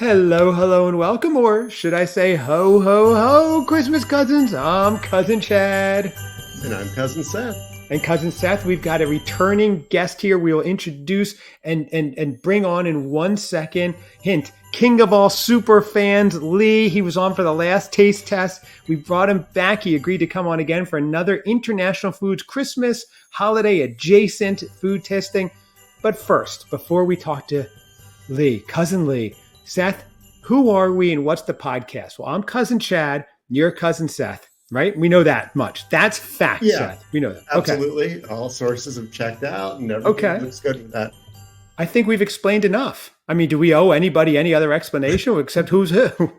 Hello, hello, and welcome, or should I say ho, ho, ho, Christmas cousins. I'm Cousin Chad. And I'm Cousin Seth. And Cousin Seth, we've got a returning guest here we will introduce and bring on in 1 second. Hint, king of all super fans, Lee. He was on for the last taste test. We brought him back. He agreed to come on again for another International Foods Christmas holiday adjacent food testing. But first, before we talk to Lee, Cousin Lee, Seth, who are we and what's the podcast? Well, I'm Cousin Chad, you're Cousin Seth, right? We know that much. That's fact, Yeah, Seth. We know that. absolutely. Okay. All sources have checked out and everything looks good with that. I think we've explained enough. I mean, do we owe anybody any other explanation except who's who?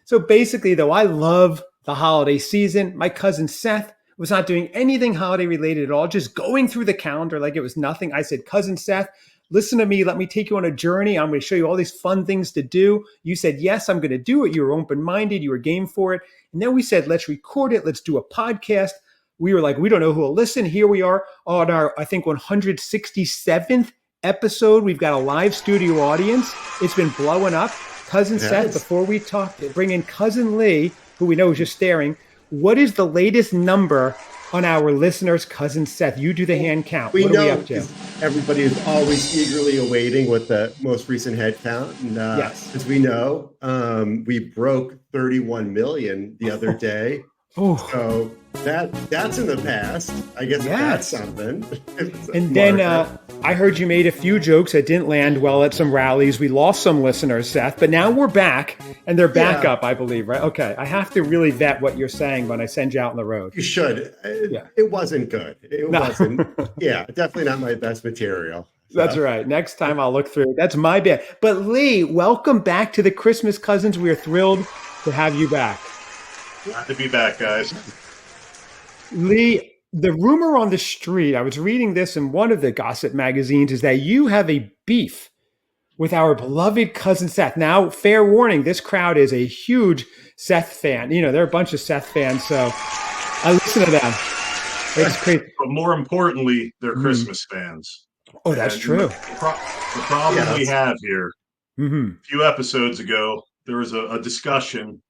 So basically, though, I love the holiday season. My cousin Seth was not doing anything holiday related at all, just going through the calendar like it was nothing. I said, Cousin Seth, listen to me. Let me take you on a journey. I'm going to show you all these fun things to do. You said, yes, I'm going to do it. You were open-minded. You were game for it. And then we said, let's record it. Let's do a podcast. We were like, we don't know who will listen. Here we are on our, I think, 167th episode. We've got a live studio audience. It's been blowing up. Cousin Seth, before we talk, bring in Cousin Lee, who we know is just staring. What is the latest number on our listeners, Cousin Seth? You do the hand count. We what know are we up to? Everybody is always eagerly awaiting what the most recent head count. And Yes. as we know, we broke 31 million the other day. So that's in the past. I guess that's something. And then I heard you made a few jokes that didn't land well at some rallies. We lost some listeners, Seth, but now we're back and they're back up, I believe, right? Okay. I have to really vet what you're saying when I send you out on the road. You should. It wasn't good. It wasn't. Yeah, definitely not my best material. So. That's right. Next time I'll look through it. That's my bad. But Lee, welcome back to the Christmas Cousins. We are thrilled to have you back. Glad to be back, guys. Lee, the rumor on the street, I was reading this in one of the gossip magazines, is that you have a beef with our beloved Cousin Seth. Now, fair warning, this crowd is a huge Seth fan. You know, they're a bunch of Seth fans, so I listen to them. It's crazy. But more importantly, they're Christmas fans. Oh, that's true. The problem we have here, a few episodes ago, there was a discussion,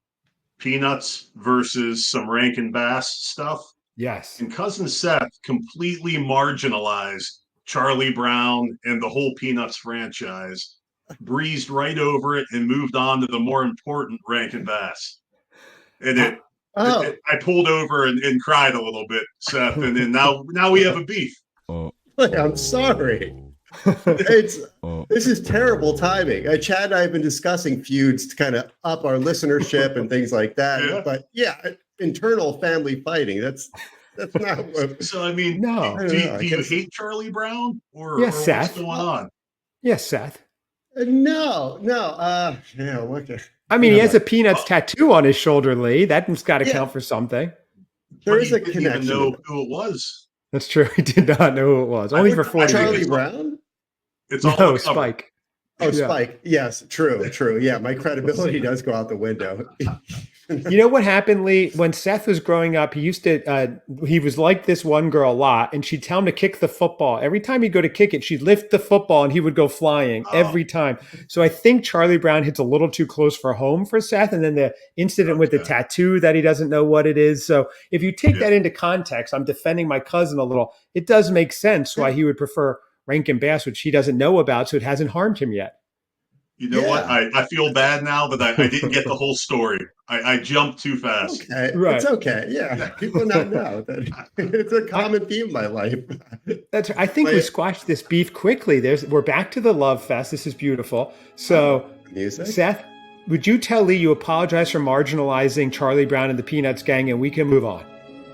Peanuts versus some Rankin Bass stuff. Yes. And Cousin Seth completely marginalized Charlie Brown and the whole Peanuts franchise, breezed right over it and moved on to the more important Rankin Bass. And I pulled over and cried a little bit, Seth. And then now we have a beef. I'm sorry. This is terrible timing. Chad and I have been discussing feuds to kind of up our listenership and things like that. Yeah. But internal family fighting. That's not what. So I mean, no. Do you hate Charlie Brown or Seth. What's going on? Yes, Seth. No. I mean, he has a Peanuts tattoo on his shoulder, Lee. That's got to count for something. There is a connection. connection. Didn't even know who it was. That's true. He did not know who it was. Only for 40 Charlie years. Brown? It's all No, Spike. Oh, yeah. Spike. Yes, true. Yeah, my credibility does go out the window. You know what happened, Lee? When Seth was growing up, he was like this one girl a lot, and she'd tell him to kick the football. Every time he'd go to kick it, she'd lift the football, and he would go flying every time. So I think Charlie Brown hits a little too close for home for Seth, and then the incident with the tattoo that he doesn't know what it is. So if you take that into context, I'm defending my cousin a little. It does make sense why he would prefer Rankin Bass, which he doesn't know about, so it hasn't harmed him yet. You know what? I feel bad now that I didn't get the whole story. I jumped too fast. Okay. Right. It's okay. Yeah. People not know that it's a common theme in my life. That's right. I think we squashed this beef quickly. We're back to the love fest. This is beautiful. So, Seth, would you tell Lee you apologize for marginalizing Charlie Brown and the Peanuts gang, and we can move on?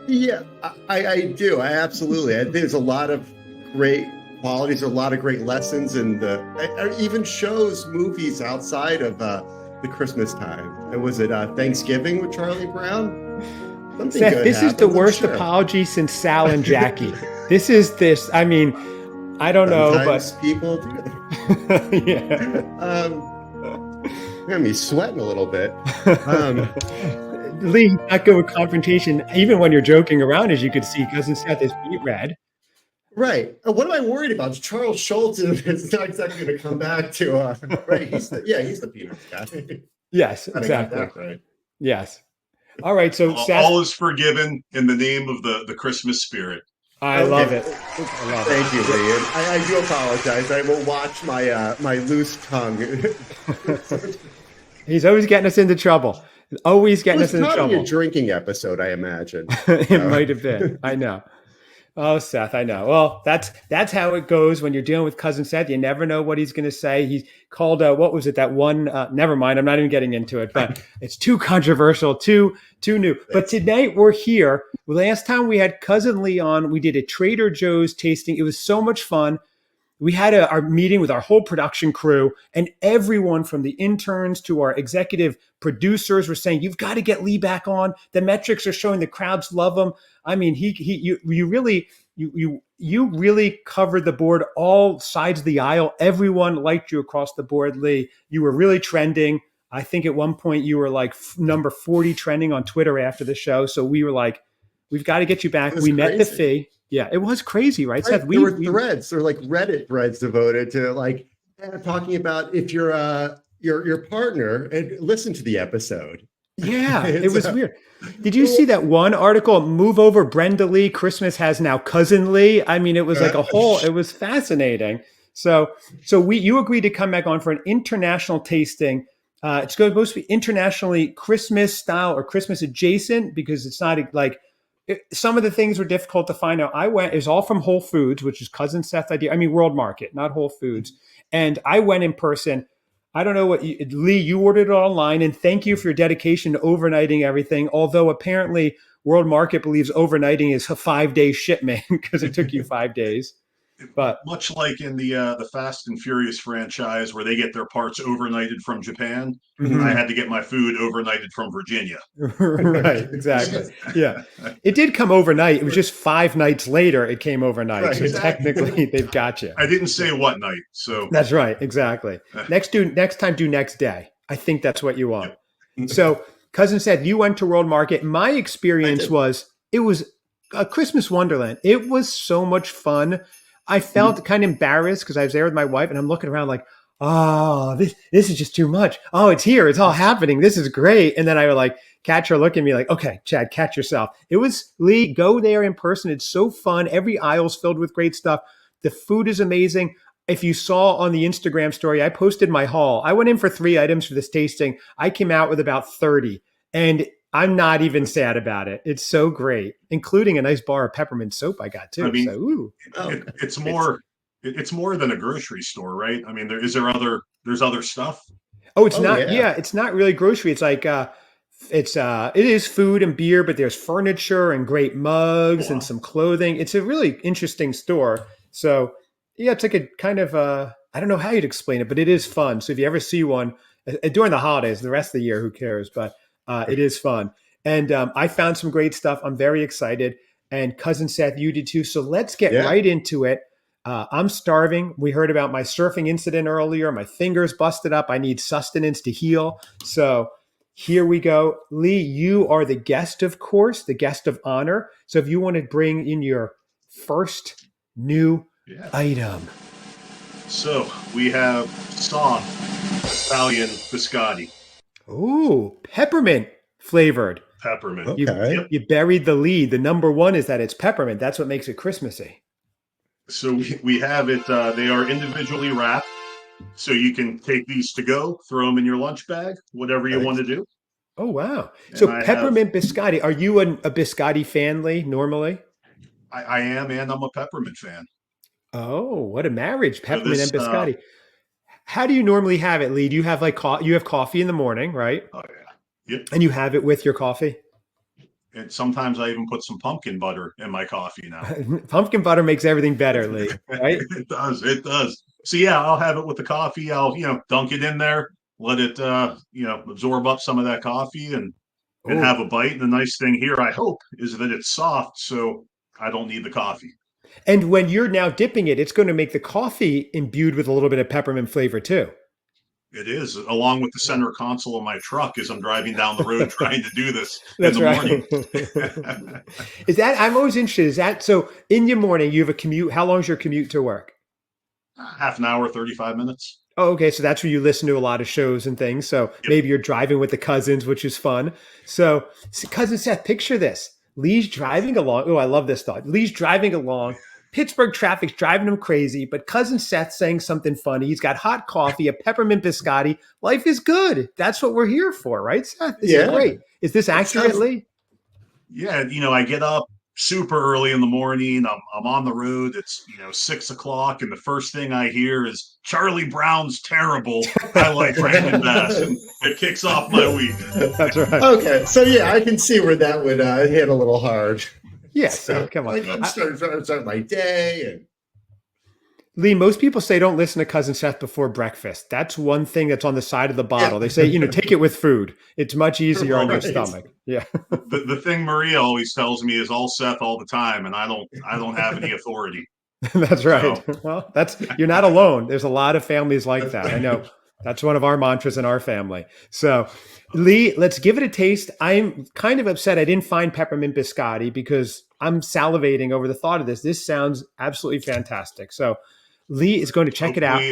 Yeah, I do. I absolutely. I think there's a lot of great qualities, a lot of great lessons, and even shows, movies outside of the Christmas time. And was it Thanksgiving with Charlie Brown? Something Seth, good this happens, is the worst sure. apology since Sal and Jackie. I mean, I don't know, but people do. yeah. Got me sweating a little bit. Lee, not good with confrontation, even when you're joking around, as you could see, Cousin Seth is beet red. Right. What am I worried about? Charles Schultz is not exactly going to come back to, right. He's the Peanuts guy. Yes, I got exactly. that right. Yes. All right. So Seth, All is forgiven in the name of the Christmas spirit. I love Okay. it. I love Thank you, it. Lee. And I do apologize. I will watch my loose tongue. He's always getting us into trouble. Always It getting was us into probably a trouble. drinking episode, I imagine. It might have been. I know. Oh, Seth, I know. Well, that's how it goes when you're dealing with cousin Seth. You never know what he's going to say. He called what was it? That one? Never mind. I'm not even getting into it. But it's too controversial, too new. But tonight we're here. Last time we had cousin Lee on. We did a Trader Joe's tasting. It was so much fun. We had our meeting with our whole production crew, and everyone from the interns to our executive producers were saying, "You've got to get Lee back on. The metrics are showing the crowds love him." I mean, you really covered the board, all sides of the aisle. Everyone liked you across the board, Lee. You were really trending. I think at one point you were like number 40 trending on Twitter after the show. So we were like, "We've got to get you back." We met the fee. Yeah, it was crazy, right, Seth? There were threads. There were like Reddit threads devoted to like talking about if you're your partner and listen to the episode. Yeah, it was weird. Did you see that one article? Move over, Brenda Lee. Christmas has now cousin Lee. I mean, it was like a whole. It was fascinating. So you agreed to come back on for an international tasting. It's supposed to be internationally Christmas style or Christmas adjacent because it's not like some of the things were difficult to find out. I went, it's all from Whole Foods, which is cousin Seth's idea. I mean, World Market, not Whole Foods. And I went in person. I don't know what Lee, you ordered it online, and thank you for your dedication to overnighting everything. Although apparently World Market believes overnighting is a 5-day shipment because it took you 5 days. But much like in the Fast and Furious franchise, where they get their parts overnighted from Japan, I had to get my food overnighted from Virginia. Right, exactly. Yeah, it did come overnight. It was just 5 nights later it came overnight. Right, so exactly. Technically, they've got you. I didn't say what night, so that's right. Exactly. Next time do next day. I think that's what you want. Yep. So, cousin Seth, you went to World Market. My experience was it was a Christmas wonderland. It was so much fun. I felt kind of embarrassed because I was there with my wife and I'm looking around like, oh, this is just too much. Oh, it's here. It's all happening. This is great. And then I would like catch her look at me like, okay, Chad, catch yourself. It was Lee, go there in person. It's so fun. Every aisle's filled with great stuff. The food is amazing. If you saw on the Instagram story, I posted my haul. I went in for 3 items for this tasting. I came out with about 30 and I'm not even sad about it. It's so great, including a nice bar of peppermint soap I got too. I mean, so, it's more than a grocery store, right? I mean, there's other stuff. Oh, it's not. Yeah, it's not really grocery. It's like it is food and beer, but there's furniture and great mugs and some clothing. It's a really interesting store. So yeah, it's like a kind of I don't know how you'd explain it, but it is fun. So if you ever see one during the holidays, the rest of the year, who cares? But it is fun. And I found some great stuff. I'm very excited. And cousin Seth, you did too. So let's get right into it. I'm starving. We heard about my surfing incident earlier. My fingers busted up. I need sustenance to heal. So here we go. Lee, you are the guest, of course, the guest of honor. So if you want to bring in your first new item. So we have soft Italian biscotti. Ooh, peppermint flavored. Peppermint. Okay. You buried the lead. The number one is that it's peppermint. That's what makes it Christmassy. So we have it. They are individually wrapped. So you can take these to go, throw them in your lunch bag, whatever you want to do. Oh, wow. So peppermint biscotti. Are you a biscotti fan, Lee, normally? I am, and I'm a peppermint fan. Oh, what a marriage. Peppermint and biscotti. How do you normally have it, Lee? Do you have you have coffee in the morning, right? Oh, yeah. Yep. And you have it with your coffee? And sometimes I even put some pumpkin butter in my coffee now. Pumpkin butter makes everything better, Lee, right? It does. So yeah, I'll have it with the coffee. I'll, dunk it in there, let it, absorb up some of that coffee and have a bite. And the nice thing here, I hope, is that it's soft, so I don't need the coffee. And when you're now dipping it, it's going to make the coffee imbued with a little bit of peppermint flavor too. It is, along with the center console of my truck as I'm driving down the road trying to do this in That's the morning. right. Is that, I'm always interested, is that, so in your morning, you have a commute. How long is your commute to work? Half an hour, 35 minutes. Oh, okay. So that's where you listen to a lot of shows and things. So Yep. maybe you're driving with the cousins, which is fun. So, Cousin Seth, picture this. Lee's driving along. Oh, I love this thought. Lee's driving along. Pittsburgh traffic's driving him crazy, but Cousin Seth's saying something funny. He's got hot coffee, a peppermint biscotti. Life is good. That's what we're here for, right, Seth? This is great. Is this accurate, Lee? Yeah, I get up super early in the morning. I'm on the road. It's 6 o'clock, and the first thing I hear is Charlie Brown's terrible. I like Rankin Bass, and it kicks off my week. That's right. Okay, so yeah, I can see where that would hit a little hard. Yeah, So, come on. I'm starting my day. And Lee, most people say don't listen to Cousin Seth before breakfast. That's one thing that's on the side of the bottle. Yeah. They say, take it with food. It's much easier on your Right. stomach. Yeah. The thing Maria always tells me is all Seth all the time, and I don't have any authority. That's right. Well, you're not alone. There's a lot of families like that. I know that's one of our mantras in our family. So, Lee, let's give it a taste. I'm kind of upset I didn't find peppermint biscotti because I'm salivating over the thought of this. This sounds absolutely fantastic. So, Lee is going to check it out.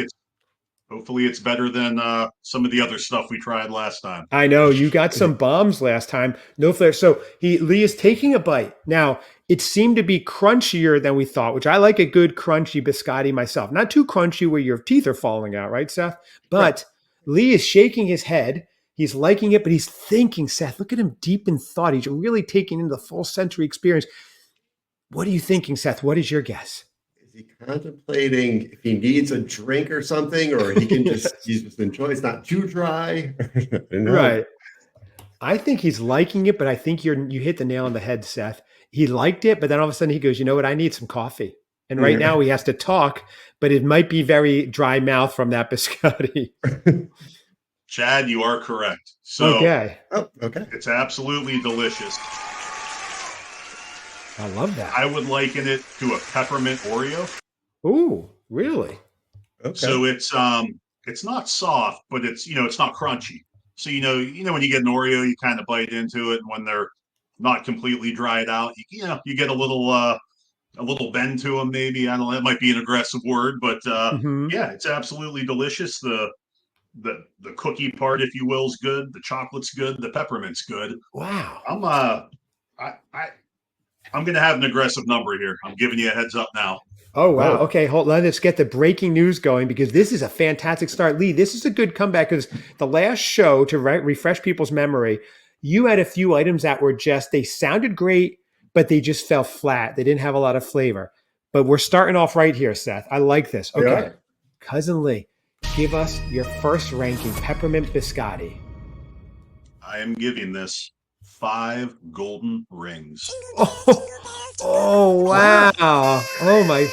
Hopefully it's better than some of the other stuff we tried last time. I know you got some bombs last time. No flair. So Lee is taking a bite. Now, it seemed to be crunchier than we thought, which I like a good crunchy biscotti myself. Not too crunchy where your teeth are falling out, right, Seth? But right. Lee is shaking his head. He's liking it, but he's thinking, Seth, look at him deep in thought. He's really taking in the full sensory experience. What are you thinking, Seth? What is your guess? Is he contemplating if he needs a drink or something, or he can he's just enjoy? It's not too dry. Right. I think he's liking it, but I think you hit the nail on the head, Seth. He liked it, but then all of a sudden he goes, you know what? I need some coffee. And right now he has to talk, but it might be very dry mouth from that biscotti. Chad, you are correct. So okay. Oh, okay. It's absolutely delicious. I love that. I would liken it to a peppermint Oreo. Ooh, really? Okay. So it's not soft, but it's not crunchy. So when you get an Oreo, you kind of bite into it, and when they're not completely dried out, you get a little bend to them. Maybe, I don't know. That might be an aggressive word, but yeah, it's absolutely delicious. The cookie part, if you will, is good. The chocolate's good. The peppermint's good. Wow. I'm going to have an aggressive number here. I'm giving you a heads up now. Oh, wow. Okay, let's get the breaking news going because this is a fantastic start. Lee, this is a good comeback because the last show, to refresh people's memory, you had a few items that were they sounded great, but they just fell flat. They didn't have a lot of flavor. But we're starting off right here, Seth. I like this. Okay. Yeah. Cousin Lee, give us your first ranking, peppermint biscotti. I am giving this 5 golden rings. Oh wow. Oh my,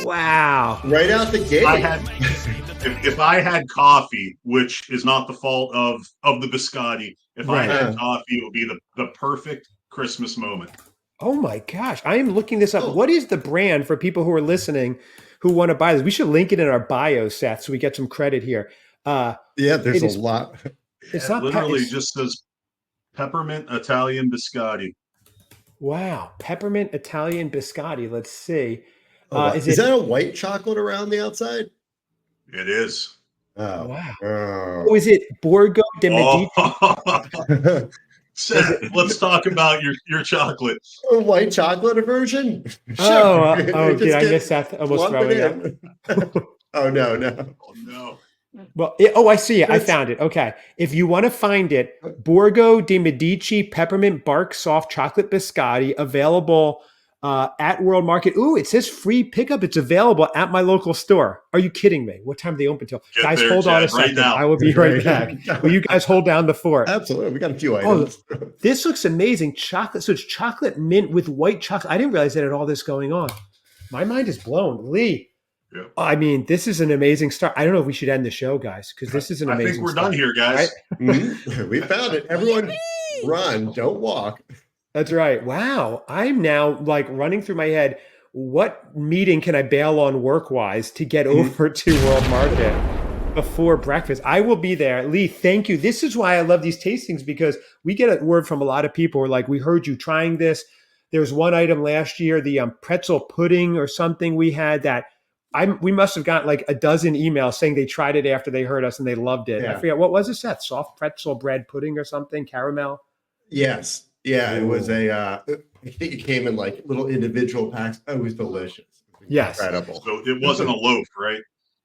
wow. Right out the gate. If I had coffee, which is not the fault of the biscotti, if I had coffee, it would be the perfect Christmas moment. Oh my gosh. I am looking this up. Oh. What is the brand for people who are listening who want to buy this? We should link it in our bio, Seth, so we get some credit here. Yeah, there's a lot. It's not literally just says Peppermint Italian Biscotti. Wow. Peppermint Italian Biscotti. Let's see. Is that a white chocolate around the outside? It is. Oh, wow. Oh, is it Borgo de Medici? Seth, let's talk about your chocolate. A white chocolate version? Did I miss Seth almost throwing up? Oh, no. Oh, no. Well, I see it. I found it. Okay. If you want to find it, Borgo de Medici Peppermint Bark Soft Chocolate Biscotti, available at World Market. Ooh, it says free pickup. It's available at my local store. Are you kidding me? What time do they open till? Guys, hold on a second. Right, I will be right back. Will you guys hold down the fort? Absolutely. We got a few items. This looks amazing. Chocolate. So it's chocolate mint with white chocolate. I didn't realize that had all this going on. My mind is blown. Lee. Yeah. I mean, this is an amazing start. I don't know if we should end the show, guys, because this is an amazing I think we're start. done here, guys. Right? We found it. Everyone run, don't walk. That's right. Wow. I'm now running through my head. What meeting can I bail on work-wise to get over to World Market? before breakfast. I will be there. Lee, thank you. This is why I love these tastings, because we get a word from a lot of people who are like, we heard you trying this. There was one item last year, the pretzel pudding or something we had that we must have gotten like a dozen emails saying they tried it after they heard us and they loved it. I Yeah. forget, what was it, Seth? Soft pretzel bread pudding or something? Caramel? Yes. Yeah, it was Ooh. I think it came in like little individual packs. It was delicious. It was Yes. incredible. So it wasn't a loaf, right?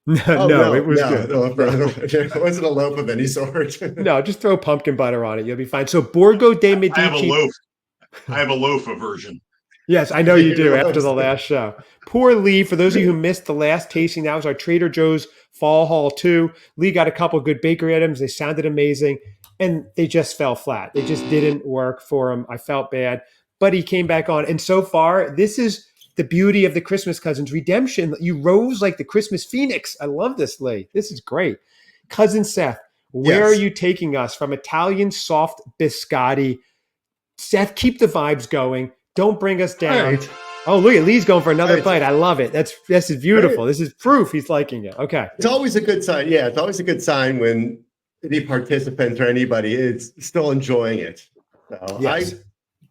No, it was good. It wasn't a loaf of any sort. No, just throw pumpkin butter on it. You'll be fine. So Borgo de I have a Medici. loaf. I have a loaf aversion. Yes, I know you do It after was. the last show. Poor Lee. For those of you who missed the last tasting, that was our Trader Joe's Fall Haul 2. Lee got a couple good bakery items. They sounded amazing, and they just fell flat. They just didn't work for him. I felt bad, but he came back on. And so far, this is the beauty of the Christmas Cousins redemption. You rose like the Christmas Phoenix. I love this, Lee. This is great. Cousin Seth, where are Yes. you taking us from Italian soft biscotti? Seth, keep the vibes going. Don't bring us down. Right. Oh, look at Lee's going for another Right. bite. I love it. This is beautiful. This is proof he's liking it. Okay. It's always a good sign. Yeah, it's always a good sign when any participant or anybody is still enjoying it. So Yes.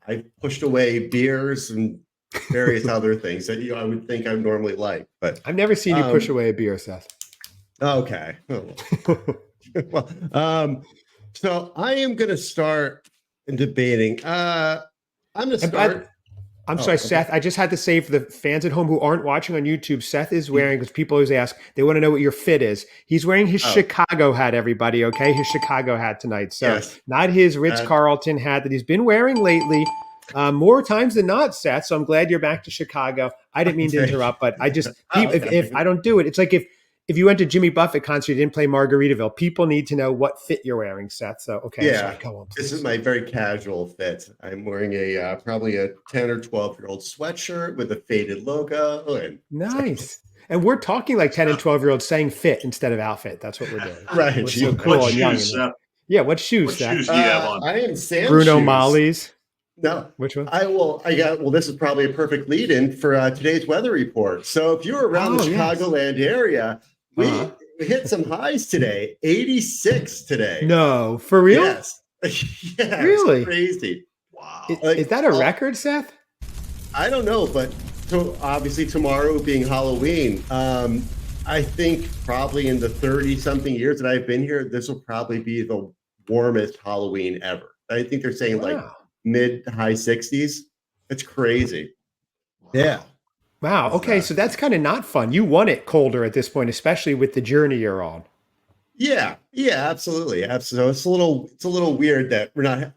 I pushed away beers and various other things that I would think I would normally like. But I've never seen you push away a beer, Seth. okay. Well, so I am going to start debating. I'm going to start. I'm sorry, okay. Seth. I just had to say for the fans at home who aren't watching on YouTube, Seth is wearing, because people always ask, they want to know what your fit is. He's wearing his Chicago hat, everybody, okay? His Chicago hat tonight. So Yes. not his Ritz-Carlton hat that he's been wearing lately. More times than not, Seth. So I'm glad you're back to Chicago. I didn't mean to interrupt, but I just, if I don't do it, it's like if you went to Jimmy Buffett concert, you didn't play Margaritaville, people need to know what fit you're wearing, Seth. So, okay. Yeah. Sorry, go on, This please. is my very casual fit. I'm wearing a probably a 10 or 12-year-old sweatshirt with a faded logo. And Nice. And we're talking like 10 and 12-year-olds saying fit instead of outfit. That's what we're doing. right. We're so cool What and young. shoes, Seth? Yeah, what shoes, What Seth? shoes do you have on? I am Sam Bruno shoes. Molly's. No, Which one? well, this is probably a perfect lead-in for today's weather report. So if you're around the yes. Chicagoland area, we Uh-huh. hit some highs today. 86 today. No, for real? Yes. Yeah, Really? it's crazy. Wow. Is that a record, Seth? I don't know, but obviously tomorrow being Halloween, I think probably in the 30-something years that I've been here, this will probably be the warmest Halloween ever. I think they're saying like mid to high 60s. It's crazy. Yeah. Wow. Okay, so that's kind of not fun. You want it colder at this point, especially with the journey you're on. Yeah, absolutely. So it's a little weird that we're not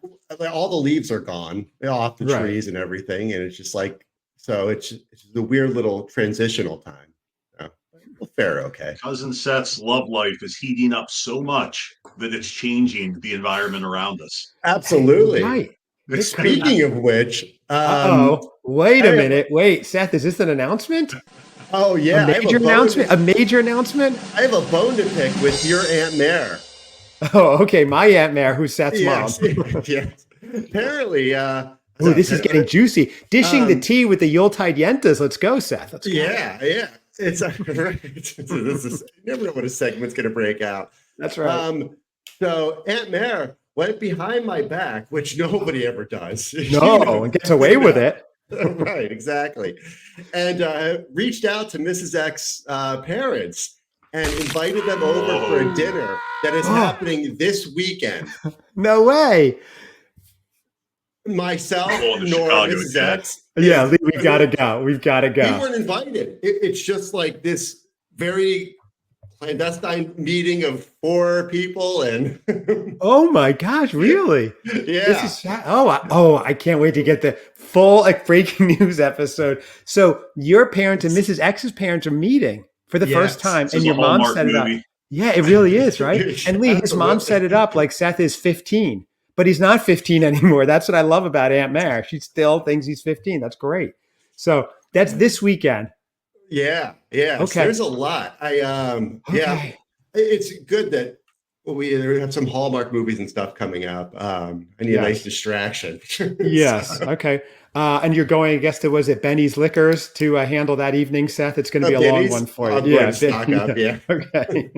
all the leaves are gone off the trees and everything, and it's just like it's the weird little transitional time. We'll fare okay. Cousin Seth's love life is heating up so much that it's changing the environment around us. Absolutely. Right. Speaking of which, wait a minute. Wait, Seth, is this an announcement? Oh yeah, A major announcement? A major announcement? I have a bone to pick with your Aunt Mare. Oh, okay. My Aunt Mare, who's Seth's mom. Yes. Apparently, Ooh, this is getting juicy. Dishing the tea with the Yuletide Yentas. Let's go, Seth. Let's go. Yeah. It's right. You never know when a segment's going to break out. That's right. So Aunt Mare went behind my back, which nobody ever does. No, and gets away with it. Right, exactly. And reached out to Mrs. X's parents and invited them over for a dinner that is happening this weekend. No way. Myself, Going to Nora, Chicago, Mrs. Chad. X. Yeah, we've got to go. We've got to We go. weren't invited. It's just like this very clandestine meeting of 4 people, and Oh my gosh, really? yeah. This is I can't wait to get the full breaking news episode. So your parents and Mrs. X's parents are meeting for the first time, This and is your a mom Hallmark set it up. movie. Yeah, it really is, right? And Lee, his mom Absolutely. set it up like Seth is 15, but he's not 15 anymore. That's what I love about Aunt Mare. She still thinks he's 15. That's great. So that's this weekend. Yeah. Okay. So there's a lot. Yeah. It's good that we have some Hallmark movies and stuff coming up. I need a nice distraction. Yes. Okay. And you're going, I guess, was it Benny's Liquors to handle that evening, Seth? It's going to be a long one for you. I'm going to stock up, yeah. Okay.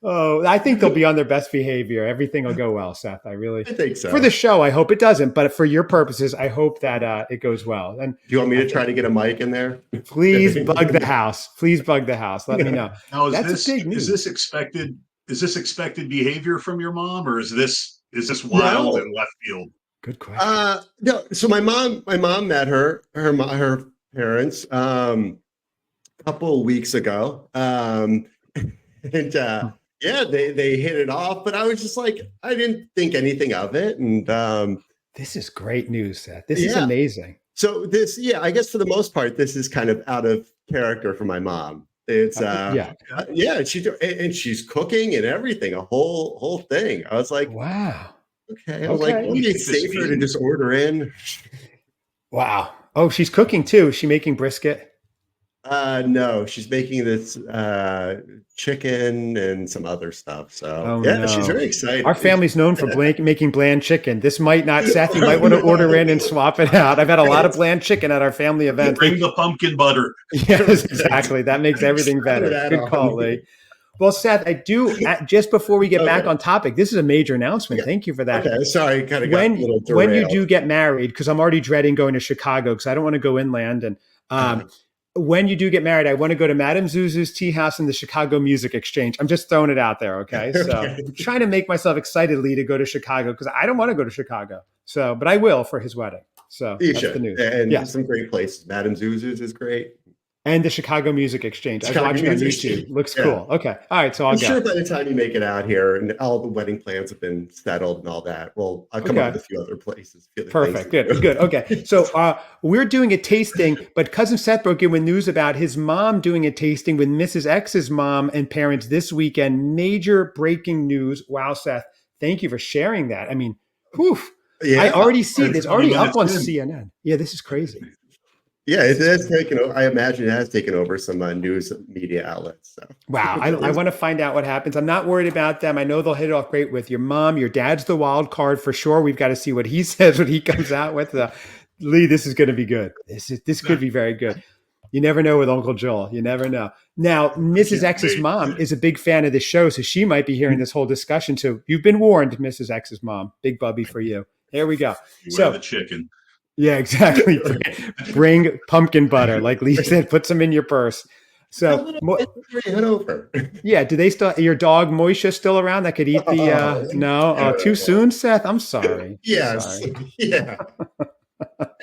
Oh, I think they'll be on their best behavior. Everything will go well, Seth. I think so. For the show, I hope it doesn't, but for your purposes, I hope that it goes well. And do you want me to try to get a mic in there? please bug the house. Please bug the house. Let me know. Now, That's big news. is this expected? Is this expected behavior from your mom, or is this wild and left field? Good question. No. So my mom met her parents a couple of weeks ago, and yeah, they hit it off. But I was just like, I didn't think anything of it, and this is great news, Seth. This is amazing. So I guess for the most part, this is kind of out of character for my mom. It's she's cooking and everything, a whole thing. I was like, wow. Okay. I was like, wouldn't it be safer to just order in? Wow. Oh, she's cooking too. Is she making brisket? No, she's making this chicken and some other stuff. So she's very excited. Our family's known for making bland chicken. This might not, Seth, you might want to order in and swap it out. I've had a lot of bland chicken at our family events. Bring the pumpkin butter. Yes, exactly. That makes everything better. Good call, Lee. Well, Seth, I do, just before we get back on topic, this is a major announcement. Thank you for that. Okay, sorry, kind of got a little derailed. When you do get married, because I'm already dreading going to Chicago because I don't want to go inland. And when you do get married, I want to go to Madame Zuzu's Tea House and the Chicago Music Exchange. I'm just throwing it out there, okay? So I'm trying to make myself excited, Lee, to go to Chicago because I don't want to go to Chicago. So, but I will for his wedding. So you that's should. The news. And some great places. Madame Zuzu's is great. And the Chicago Music Exchange. I was watching on YouTube. Looks cool. Okay. All right. So I'm sure by the time you make it out here and all the wedding plans have been settled and all that, I'll come up with a few other places. Perfect. Good. Okay. So we're doing a tasting, but Cousin Seth broke in with news about his mom doing a tasting with Mrs. X's mom and parents this weekend. Major breaking news. Wow, Seth. Thank you for sharing that. I mean, whew. Yeah. I already see it. It's already up on CNN. Yeah, this is crazy. Yeah, it has taken over. I imagine it has taken over some news media outlets. So. Wow, I want to find out what happens. I'm not worried about them. I know they'll hit it off great with your mom. Your dad's the wild card for sure. We've got to see what he says, what he comes out with. Lee, this is going to be good. This could be very good. You never know with Uncle Joel. You never know. Now, Mrs. X's mom is a big fan of the show, so she might be hearing this whole discussion. So you've been warned, Mrs. X's mom. Big bubby for you. There we go. So the chicken. Yeah, exactly. Bring pumpkin butter, like Lee said. Put some in your purse. So, yeah. Do they still? Your dog Moisha still around that could eat the? No, too soon, Seth. I'm sorry. Yes. Yeah.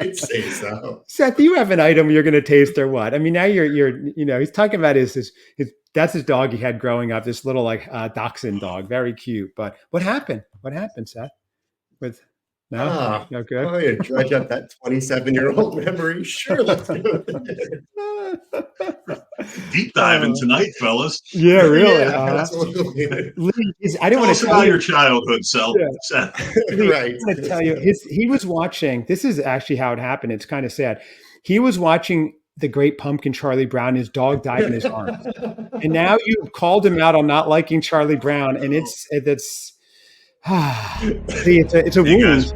I'd say so. Seth, you have an item you're going to taste or what? I mean, now you're he's talking about his that's his dog he had growing up. This little dachshund dog, very cute. But what happened? What happened, Seth? With No, no good. Oh, you dredge up that 27-year-old memory. Sure, let's do it. Deep diving tonight, fellas. Yeah, really. Yeah, Lee, I didn't want to tell about your childhood self. Yeah. Lee, right. I want to tell you, he was watching. This is actually how it happened. It's kind of sad. He was watching The Great Pumpkin, Charlie Brown. His dog died in his arms, and now you called him out on not liking Charlie Brown, and it's. See, it's a wound. Guys,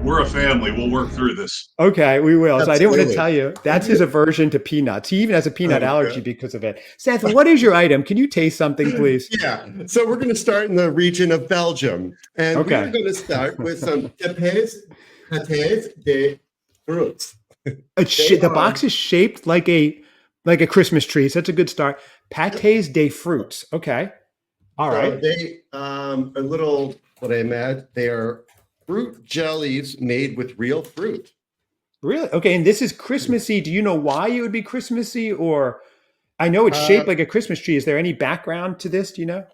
we're a family. We'll work through this. Okay, we will. Absolutely. So I didn't want to tell you. That's his aversion to peanuts. He even has a peanut allergy because of it. Seth, what is your item? Can you taste something, please? Yeah. So we're going to start in the region of Belgium. And we're going to start with some pâtés de fruits. The box is shaped like a Christmas tree. So that's a good start. Pâtés de fruits. Okay. All right. They what I imagine, they are fruit jellies made with real fruit. Really? Okay. And this is Christmassy. Do you know why it would be Christmassy? Or I know it's shaped like a Christmas tree. Is there any background to this? Do you know?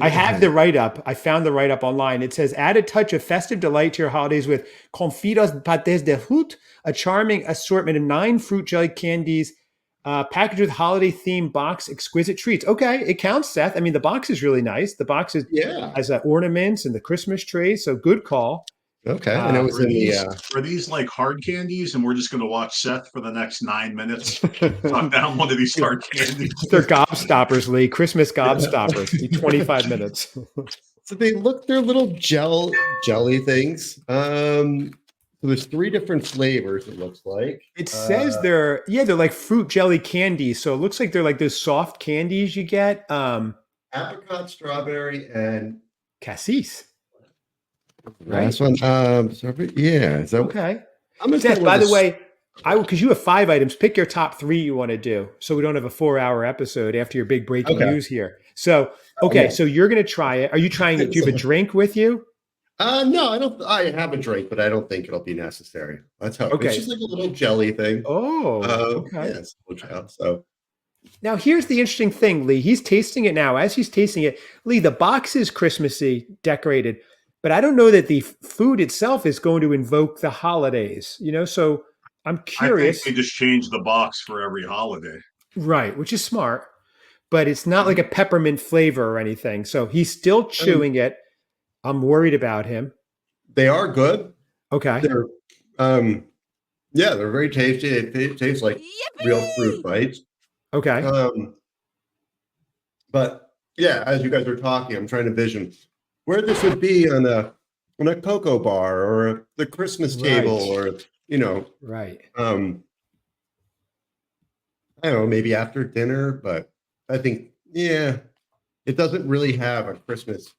I have the write-up. I found the write-up online. It says, add a touch of festive delight to your holidays with Confidos Pâtés de Fruits, a charming assortment of 9 fruit jelly candies, packaged with holiday-themed box, exquisite treats. Okay, it counts, Seth. I mean, the box is really nice. The box has ornaments and the Christmas tree, so good call. Okay, and it was are these like hard candies, and we're just going to watch Seth for the next 9 minutes talk down one of these hard candies? They're gobstoppers, Lee. Christmas gobstoppers. 25 minutes. So they're little jelly things. So there's 3 different flavors, it looks like. It says they're like fruit jelly candies. So it looks like they're like those soft candies you get. Apricot, strawberry, and Cassis. last one. Strawberry. Yeah. Is that Okay. I'm gonna Seth, say by the way, because you have 5 items, pick your top 3 you want to do, so we don't have a 4-hour episode after your big breaking news here. So, okay, yeah. so you're going to try it. Are you trying it? Do you have a drink with you? No, I don't. I have a drink, but I don't think it'll be necessary. Let's hope. Okay. It's just like a little jelly thing. Oh, okay. Yeah, it's a little gel, so Now, here's the interesting thing, Lee. He's tasting it now. As he's tasting it, Lee, the box is Christmassy decorated, but I don't know that the food itself is going to invoke the holidays, so I'm curious. I think they just change the box for every holiday. Right, which is smart, but it's not like a peppermint flavor or anything. So he's still chewing it. I'm worried about him. they are good. Okay. They're they're very tasty. It tastes like real fruit bites. Okay. But yeah, as you guys are talking, I'm trying to vision where this would be on a cocoa bar or the Christmas table, or Right. I don't know, maybe after dinner. But I think it doesn't really have a Christmas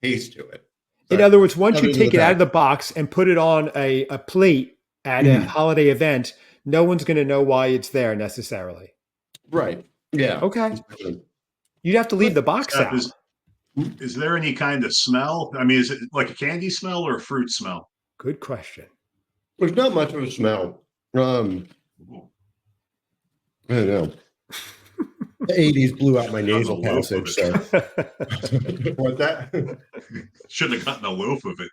taste to it. In other words, once other you than take the it out fact- of the box and put it on a plate at a holiday event, no one's going to know why it's there necessarily. Right. Yeah. Okay. You'd have to leave the box Seth, out. is there any kind of smell? I mean, is it like a candy smell or a fruit smell? Good question. There's not much of a smell. I don't know. The 80s blew out my nasal Gotten a loaf of passage. So what's that? Shouldn't have gotten a loaf of it.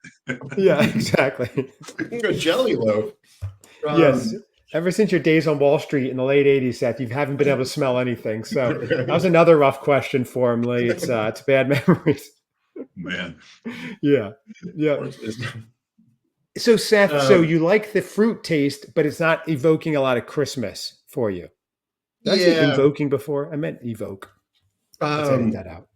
Yeah, exactly. A jelly loaf. Yes. Ever since your days on Wall Street in the late 80s, Seth, you haven't been able to smell anything. So that was another rough question for him, Lee. It's bad memories. Man. Yeah. Yeah. So, Seth, so you like the fruit taste, but it's not evoking a lot of Christmas for you. Did I say invoking before? I meant evoke. Let's edit that out.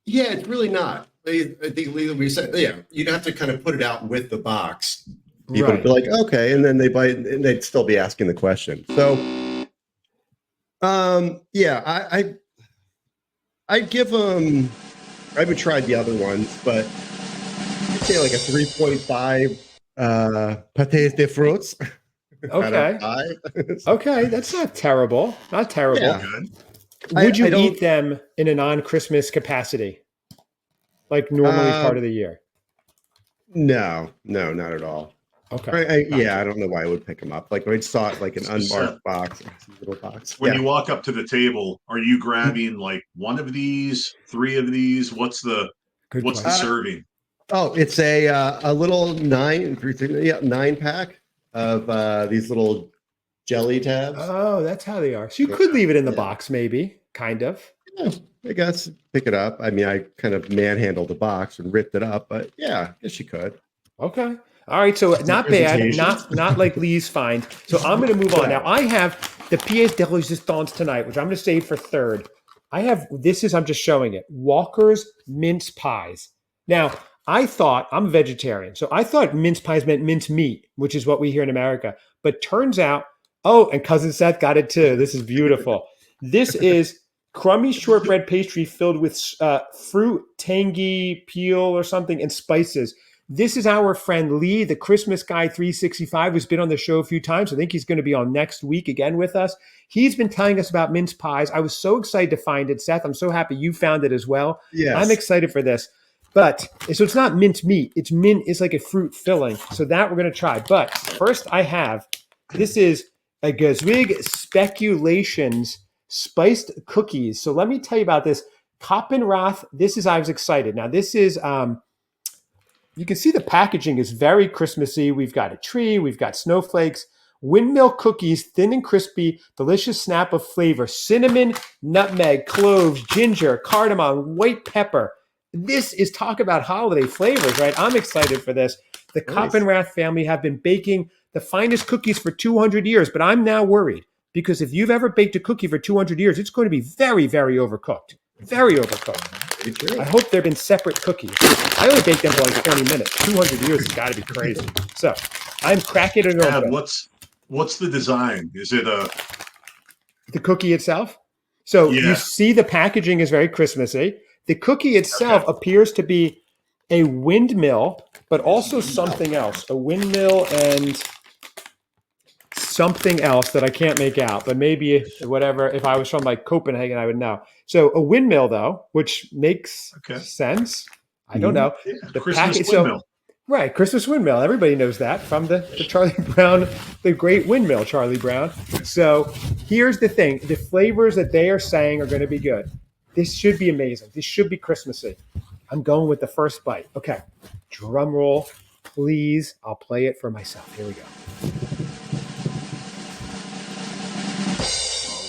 Yeah, it's really not. I think we said, you'd have to kind of put it out with the box. People would be like, okay, and then they bite, and they'd still be asking the question. So, I'd give them. I haven't tried the other ones, but I'd say like a 3.5 pâtés de fruits. Okay. Okay, that's not terrible. Not terrible. Yeah. Would you eat them in a non-Christmas capacity, like normally part of the year? No, not at all. Okay. I don't know why I would pick them up. Like when I saw it, like an unmarked box, little box. When you walk up to the table, are you grabbing like one of these, 3 of these? What's the serving? Oh, it's a little 9 pack of these little jelly tabs. Oh, that's how they are. So you could leave it in the box, maybe, kind of. Yeah, I guess pick it up. I mean, I kind of manhandled the box and ripped it up, but yeah, I guess you could. Okay. All right. So not bad. Not like Lee's find. So I'm going to move on. Now I have the pièce de résistance tonight, which I'm going to save for third. I'm just showing it. Walker's mince pies. Now, I'm a vegetarian, so I thought mince pies meant mince meat, which is what we hear in America. But turns out, and Cousin Seth got it too. This is beautiful. This is crummy shortbread pastry filled with fruit, tangy peel or something, and spices. This is our friend Lee, the Christmas Guy 365, who's been on the show a few times. I think he's going to be on next week again with us. He's been telling us about mince pies. I was so excited to find it, Seth. I'm so happy you found it as well. Yes. I'm excited for this. But so it's not mince meat. It's like a fruit filling. So that we're going to try. But first this is a Gazwig Speculations spiced cookies. So let me tell you about this. Koppenrath. I was excited. Now this is, you can see the packaging is very Christmassy. We've got a tree. We've got snowflakes. Windmill cookies, thin and crispy, delicious snap of flavor. Cinnamon, nutmeg, cloves, ginger, cardamom, white pepper. This is talk about holiday flavors, right? I'm excited for this. The Koppenrath family have been baking the finest cookies for 200 years, but I'm now worried because if you've ever baked a cookie for 200 years, it's going to be very, very overcooked. Very overcooked. I hope they've been separate cookies. I only baked them for like 20 minutes. 200 years has got to be crazy. So I'm cracking it Chad, open. what's the design? Is it a The cookie itself. So you yeah? see the packaging is very Christmassy. The cookie itself Okay. appears to be a windmill, but also something else. A windmill and something else that I can't make out, but maybe whatever. If I was from like Copenhagen, I would know. So a windmill, though, which makes Okay. sense. I don't Mhm. know. Yeah, The Christmas package. windmill. So right, Christmas windmill. Everybody knows that from the Charlie Brown, the great windmill, Charlie Brown. So here's the thing: the flavors that they are saying are going to be good. This should be amazing. This should be Christmassy. I'm going with the first bite. Okay, drum roll, please. I'll play it for myself. Here we go.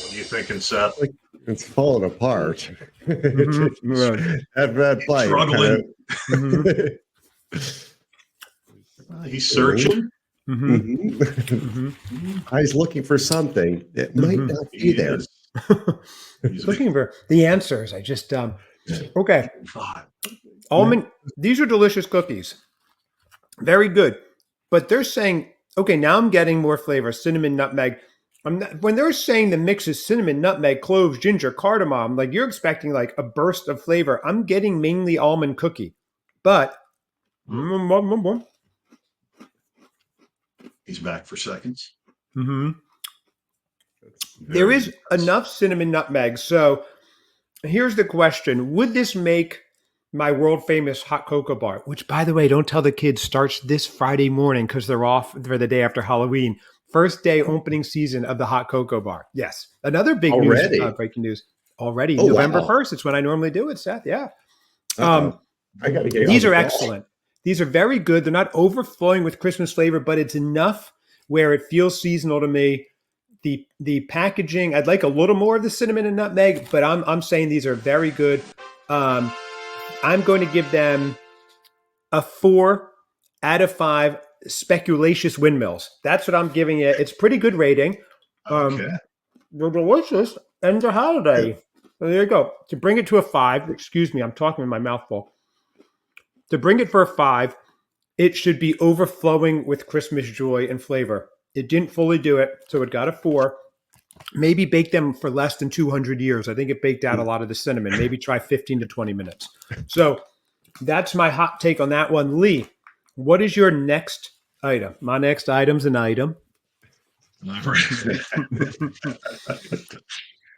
What are you thinking, Seth? It's falling apart. Mhm. That bite. Struggling. Mhm. He's searching. Mhm. Mhm. Mhm. He's looking for something. It might Mhm. not be He there. is. He's Looking for the answers. I just okay. God. Almond. These are delicious cookies. Very good. But they're saying, okay, now I'm getting more flavor. Cinnamon, nutmeg. When they're saying the mix is cinnamon, nutmeg, cloves, ginger, cardamom, like you're expecting like a burst of flavor. I'm getting mainly almond cookie. But He's back for seconds. there Very is impressive. enough cinnamon, nutmeg. So here's the question: would this make my world famous hot cocoa bar? Which, by the way, don't tell the kids, starts this Friday morning because they're off for the day after Halloween. First day opening season of the hot cocoa bar. Yes, another big news, Already? breaking news. Already Oh, November wow. 1st. It's when I normally do it, Seth. Yeah. Uh-oh. I got to get These on are the ball. excellent. These are very good. They're not overflowing with Christmas flavor, but it's enough where it feels seasonal to me. The packaging, I'd like a little more of the cinnamon and nutmeg, but I'm saying these are very good. I'm going to give them a 4 out of 5 speculatious windmills. That's what I'm giving it. It's pretty good rating. Okay. They're delicious and they're holiday. So there you go. To bring it to a 5, excuse me, I'm talking with my mouth full. To bring it for a 5, it should be overflowing with Christmas joy and flavor. It didn't fully do it, so it got a 4. Maybe bake them for less than 200 years. I think it baked out a lot of the cinnamon. Maybe try 15 to 20 minutes. So that's my hot take on that one. Lee, what is your next item? My next item's an item.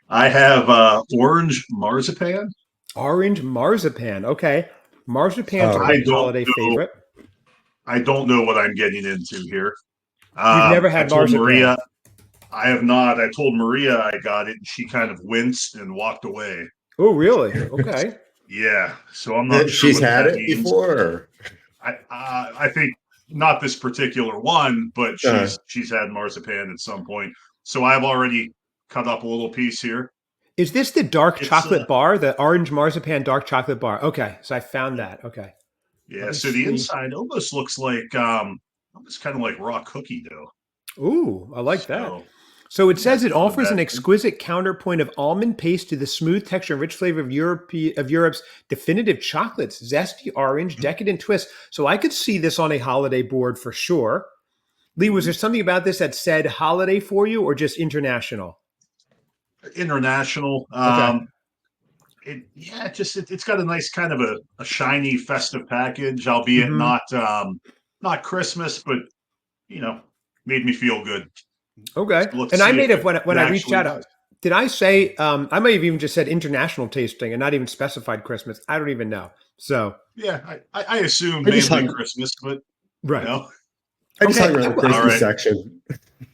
I have orange marzipan. Orange marzipan. Okay. Marzipan's Oh. a I big don't holiday know. favorite. I don't know what I'm getting into here. You've never I had told marzipan. Maria I have not. I told Maria I got it, and she kind of winced and walked away. Oh, really? Okay. Yeah, so I'm not sure She's what had that it means. before. I think not this particular one, but Uh. she's had marzipan at some point. So I've already cut up a little piece here. Is this the dark It's chocolate bar, the orange marzipan dark chocolate bar? Okay. So I found that. Okay. yeah. Let me So the see. inside almost looks like almost kind of like raw cookie dough. Ooh, I like that. So So it says that's it not a offers bad an thing. exquisite counterpoint of almond paste to the smooth texture and rich flavor of Europe's definitive chocolates, zesty orange, decadent twist. So I could see this on a holiday board for sure. Lee, was there something about this that said holiday for you or just international? International. Okay. It's got a nice kind of a shiny festive package, albeit Mm-hmm. not Christmas, but you know, made me feel good. Okay. So let's And I see may if have, it, when it I reached actually out, does. did I say, I might have even just said international tasting and not even specified Christmas. I don't even know. So, Yeah, I assume I just mainly hung. Christmas, but you right. know, I just Okay. hung around the All Christmas right. section.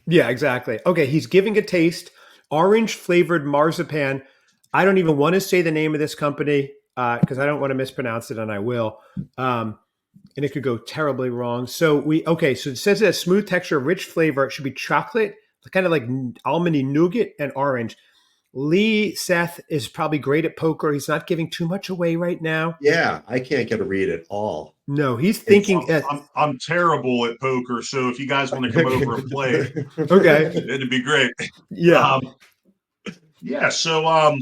Yeah, exactly. Okay, he's giving a taste. Orange flavored marzipan. I don't even want to say the name of this company because I don't want to mispronounce it, and I will. And it could go terribly wrong. So so it says it has smooth texture, rich flavor. It should be chocolate, kind of like almondy nougat and orange. Lee Seth is probably great at poker. He's not giving too much away right now. Yeah, I can't get a read at all. No, he's thinking. I'm terrible at poker, so if you guys want to come over and play, Okay. it'd be great. Yeah. Yeah. So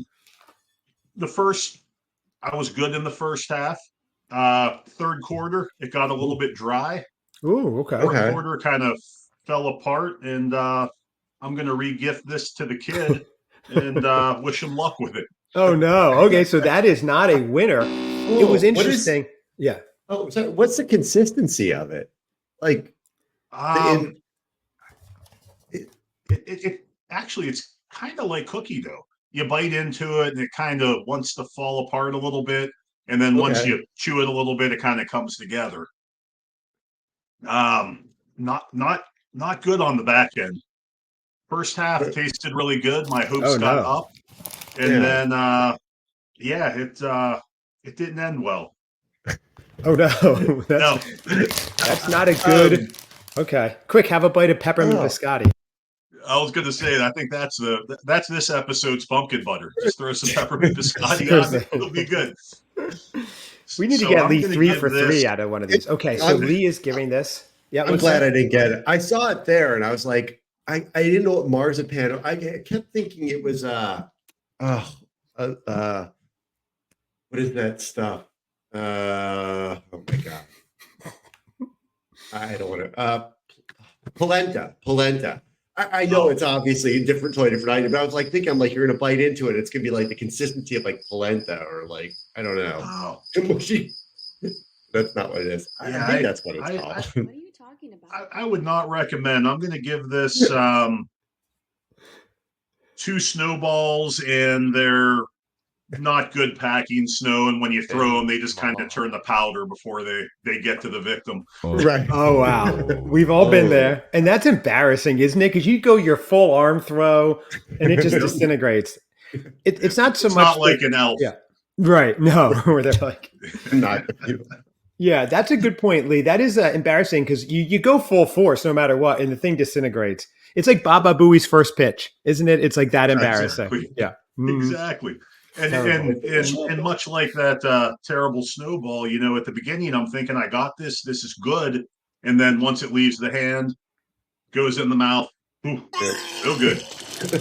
the first, I was good in the first half. Third quarter, it got a little bit dry. Ooh, okay. Okay. Order kind of fell apart, and I'm going to re-gift this to the kid and wish him luck with it. Oh no. Okay, so that is not a winner. It was Oh, what is? interesting. Yeah. Oh, sorry. What's the consistency of it? Like, Um, in, it actually, it's kind of like cookie dough. You bite into it and it kind of wants to fall apart a little bit, and then once okay. you chew it a little bit, it kind of comes together. Um, not good on the back end. First half tasted really good. My hopes Oh got no. up, and Yeah. then yeah, it didn't end well. Oh no. No, That's not a good. Okay. Quick, have a bite of peppermint Oh, biscotti. I was going to say that I think that's this episode's pumpkin butter. Just throw some peppermint biscotti on it; Seriously. it'll be good. We need to So get I'm Lee going to 3 give for this. 3 out of one of these. Okay, so I'm, Lee is giving this. Yeah, I'm what's glad that? I didn't get it. I saw it there, and I was like, I didn't know what marzipan. I kept thinking it was oh, uh, what is that stuff? Oh my god, I don't want to. Polenta. I know Oh, it's obviously a different, totally different item, but I was like thinking, I'm like, you're gonna bite into it. It's gonna be like the consistency of like polenta or like I don't know, oh, mushy. That's not what it is. I yeah. think that's what it's I, I, called. What are you talking about? I would not recommend. I'm going to give this 2 snowballs, and they're not good packing snow. And when you throw them, they just kind of turn to powder before they get to the victim. Right. Oh wow. We've all been Oh. there. And that's embarrassing, isn't it? Because you go your full arm throw and it just disintegrates. It's not so It's much not like the, an elf. yeah. Right. No, where they're like, Not. yeah, that's a good point, Lee. That is embarrassing because you go full force no matter what, and the thing disintegrates. It's like Baba Booey's first pitch, isn't it? It's like that embarrassing. Exactly. Yeah. Mhm. Exactly. And Terrible. and much like that terrible snowball, at the beginning I'm thinking I got this. This is good. And then once it leaves the hand, goes in the mouth. Ooh, no good.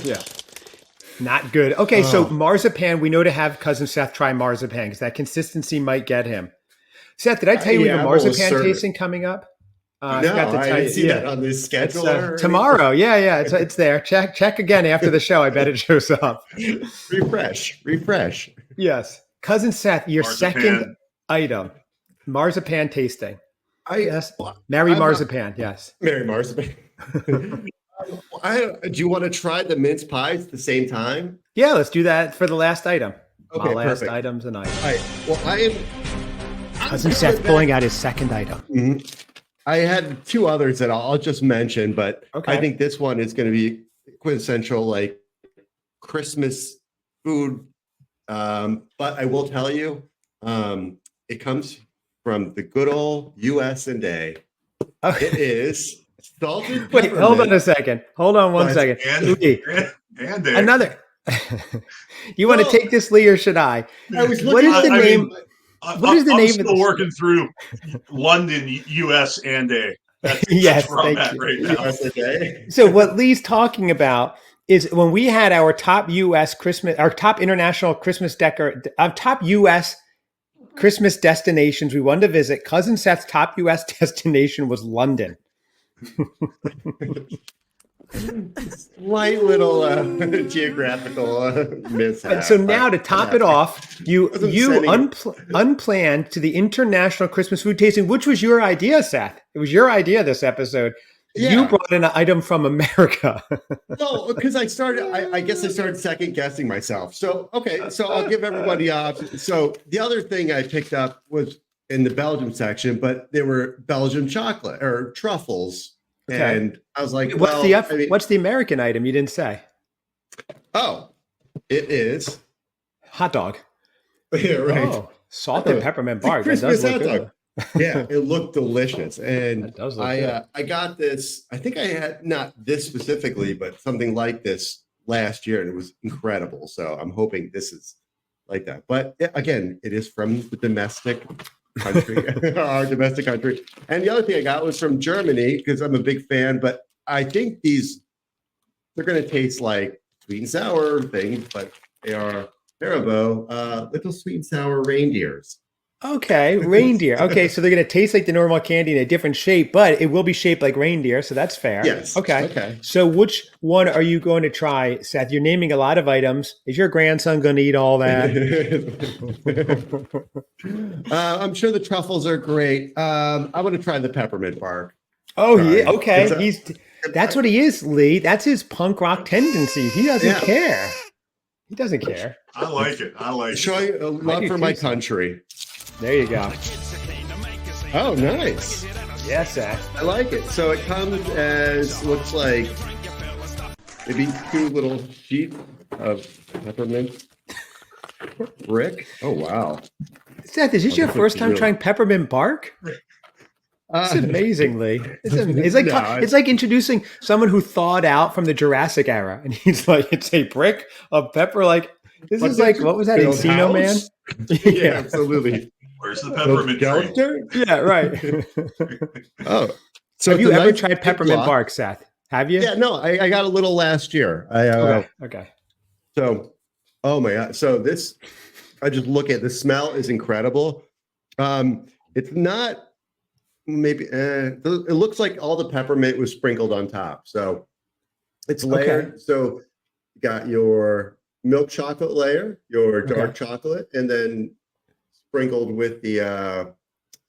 Yeah. Not good. Okay, so Oh. marzipan, we know to have cousin Seth try marzipan because that consistency might get him. Seth, did I tell you we have a I'm almost marzipan certain. tasting coming up? I No, forgot to I tell didn't you. see that Yeah, on this it's schedule. tomorrow. Yeah, it's there. Check again after the show. I bet it shows up. Refresh. Yes, cousin Seth, your Marzipan. second item, marzipan tasting. Yes, Mary I'm not- marzipan. Yes. Mary Marzipan. Do you want to try the mince pies at the same time? Yeah, let's do that for the last item. Okay, My last perfect. item tonight. All right. Well, Cousin Seth pulling out his second item. Mhm. I had 2 others that I'll just mention, but Okay. I think this one is going to be quintessential, like Christmas food. But I will tell you, it comes from the good old US&A. Okay. It is salted Wait, hold on peppermint. a second. Hold on one What? second. And Lee, and another. You want to Well, take this, Lee, or should I? I was What looking is the I name? mean, What is the I'm name of still this? working through London, US, and A. That's Yes, where I'm thank at you. right now. US&A. So what Lee's talking about is when we had our top U.S. Christmas, our top international Christmas our top U.S. Christmas destinations we wanted to visit. Cousin Seth's top U.S. destination was London. Slight little geographical mishap. And so now to top it off, you Wasn't sending unplanned to the international Christmas food tasting, which was your idea, Seth. It was your idea this episode. You Yeah. brought in an item from America. No, because I guess I started second guessing myself. So, okay, so I'll give everybody options. So the other thing I picked up was in the Belgium section, but there were Belgian chocolate or truffles. Okay. And I was like, What's the American item? You didn't say. oh, it is. Hot dog. Yeah, right. Oh, salt and peppermint bar. That Christmas does look hot good. dog. Yeah, it looked delicious. And That does look good. I got this, I think I had not this specifically, but something like this last year, and it was incredible. So I'm hoping this is like that. But again, it is from the domestic country, our domestic country. And the other thing I got was from Germany because I'm a big fan, but I think they're going to taste like sweet and sour things, but they are Haribo, little sweet and sour reindeers. Okay, reindeer. Okay, so they're going to taste like the normal candy in a different shape, but it will be shaped like reindeer, so that's fair. Yes. Okay. Okay. So which one are you going to try, Seth? You're naming a lot of items. Is your grandson going to eat all that? I'm sure the truffles are great. I want to try the peppermint bark. Oh, yeah. Sorry. Okay. That's what he is, Lee. That's his punk rock tendencies. He doesn't Yeah. care. He doesn't care. I like it. I like it. Showing a love for my country. There you go. Oh, nice. Yes, Seth. I like it. So it comes as looks like maybe 2 little sheets of peppermint brick. Oh wow! Seth, is this your first time trying peppermint bark? It's amazingly. It's like introducing someone who thawed out from the Jurassic era, and he's like, "It's a brick of pepper." Like this is like what was that? Encino Man? Yeah, absolutely. Where's the peppermint tree? Yeah, right. Oh, so have you ever tried peppermint bark, Seth? Have you? Yeah, no, I got a little last year. Okay. So, oh my God. So this, I just look at the smell is incredible. It's not maybe, it looks like all the peppermint was sprinkled on top. So it's layered. Okay. So you got your milk chocolate layer, your dark chocolate, and then sprinkled with the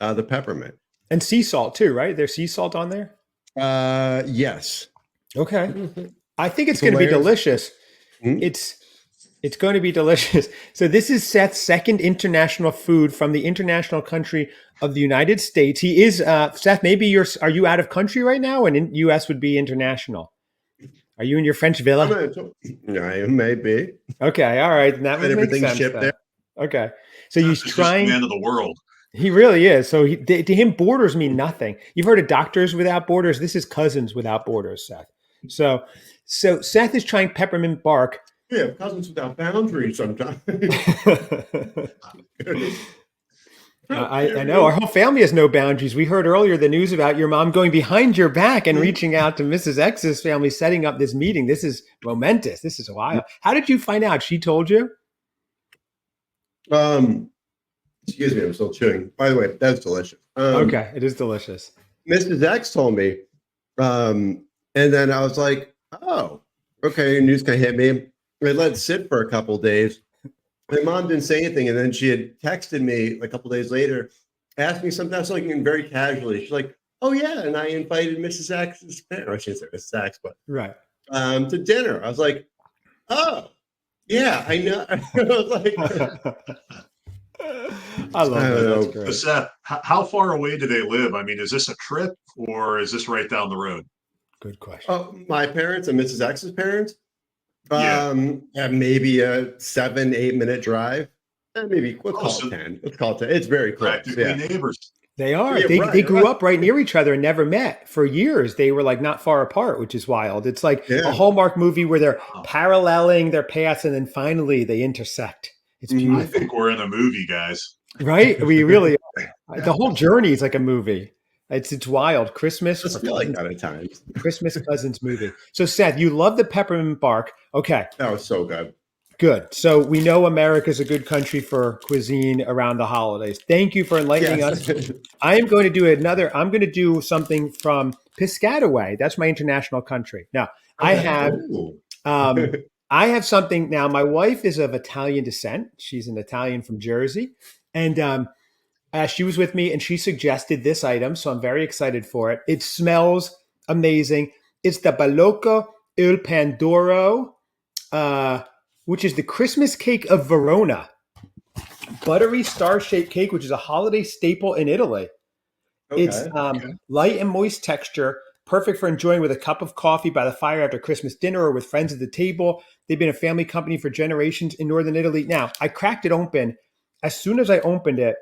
peppermint. And sea salt too, right? There's sea salt on there? Yes. Okay. I think it's going to be delicious. Mm-hmm. It's going to be delicious. So this is Seth's second international food from the international country of the United States. He is Seth, maybe are you out of country right now? And in US would be international. Are you in your French villa? I may be. Okay, all right. And that would make sense. Shipped there. Okay. So he's trying the man of the world. He really is. So to him, borders mean nothing. You've heard of Doctors Without Borders. This is Cousins Without Borders, Seth. So Seth is trying peppermint bark. Yeah, Cousins Without Boundaries sometimes. I know. Our whole family has no boundaries. We heard earlier the news about your mom going behind your back and reaching out to Mrs. X's family, setting up this meeting. This is momentous. This is wild. How did you find out? She told you? Excuse me, I'm still chewing. By the way, that's delicious. Okay, it is delicious. Mrs. X told me, and then I was like, "Oh, okay." News kind of hit me. I let it sit for a couple of days. My mom didn't say anything, and then she had texted me a couple of days later, asked me something else, like very casually. She's like, "Oh yeah," and I invited Mrs. X's parents. I shouldn't say Mrs. X, but right to dinner. I was like, "Oh, yeah, I know." I was like. I love that. That's great. So Seth, how far away do they live? I mean, is this a trip or is this right down the road? Good question. Oh, my parents and Mrs. X's parents? Yeah. Maybe a 7-8 minute drive. Maybe let's call it 10. Let's call it 10. It's very close. Practically neighbors. They are. Yeah, they grew up right near each other and never met for years. They were like not far apart, which is wild. It's like a Hallmark movie where they're paralleling their paths and then finally they intersect. It's beautiful. I think we're in a movie, guys. Right? We really are. The whole journey is like a movie. It's wild. Christmas. I feel like that at times. Christmas Cousins movie. So Seth, you love the peppermint bark. Okay. That was so good. Good. So we know America's a good country for cuisine around the holidays. Thank you for enlightening us. I am going to do I'm going to do something from Piscataway. That's my international country. Now, I have something now. My wife is of Italian descent. She's an Italian from Jersey. And she was with me and she suggested this item. So I'm very excited for it. It smells amazing. It's the Balocco il Pandoro, which is the Christmas cake of Verona. Buttery star-shaped cake, which is a holiday staple in Italy. Okay. It's light and moist texture, perfect for enjoying with a cup of coffee by the fire after Christmas dinner or with friends at the table. They've been a family company for generations in northern Italy. Now, I cracked it open. As soon as I opened it,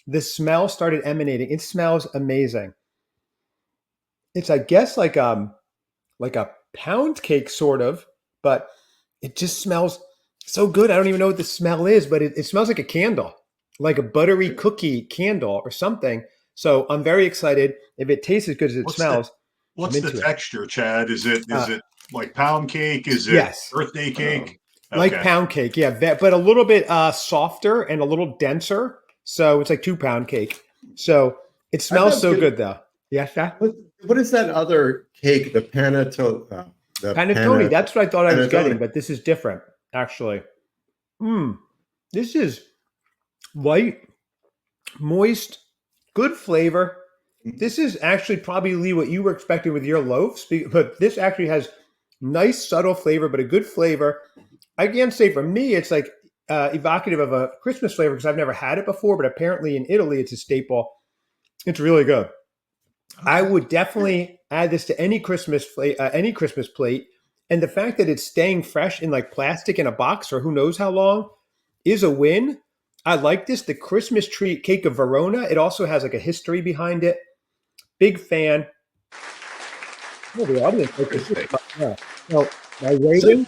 the smell started emanating. It smells amazing. It's, I guess, like a pound cake, sort of, but it just smells so good. I don't even know what the smell is, but it smells like a candle, like a buttery cookie candle or something. So I'm very excited. If it tastes as good as it smells. What's the texture, Chad? Is it like pound cake? Is it birthday cake? Like pound cake, yeah, but a little bit softer and a little denser. So it's like 2-pound cake. So it I smells thought so it was good though. Yes, yeah. what is that other cake? The panettone. The Panettone. That's what I thought I was getting, panettone. but this is different, actually. This is light, moist, good flavor. This is actually probably, Lee, what you were expecting with your loaves, but this actually has nice, subtle flavor, but a good flavor. I can't say for me, it's like evocative of a Christmas flavor because I've never had it before, but apparently in Italy, it's a staple. It's really good. I would definitely add this to any any Christmas plate. And the fact that it's staying fresh in like plastic in a box for who knows how long is a win. I like this. The Christmas tree cake of Verona. It also has like a history behind it. Big fan. Oh, the audience likes this. Interesting. Yeah. So, my So rating.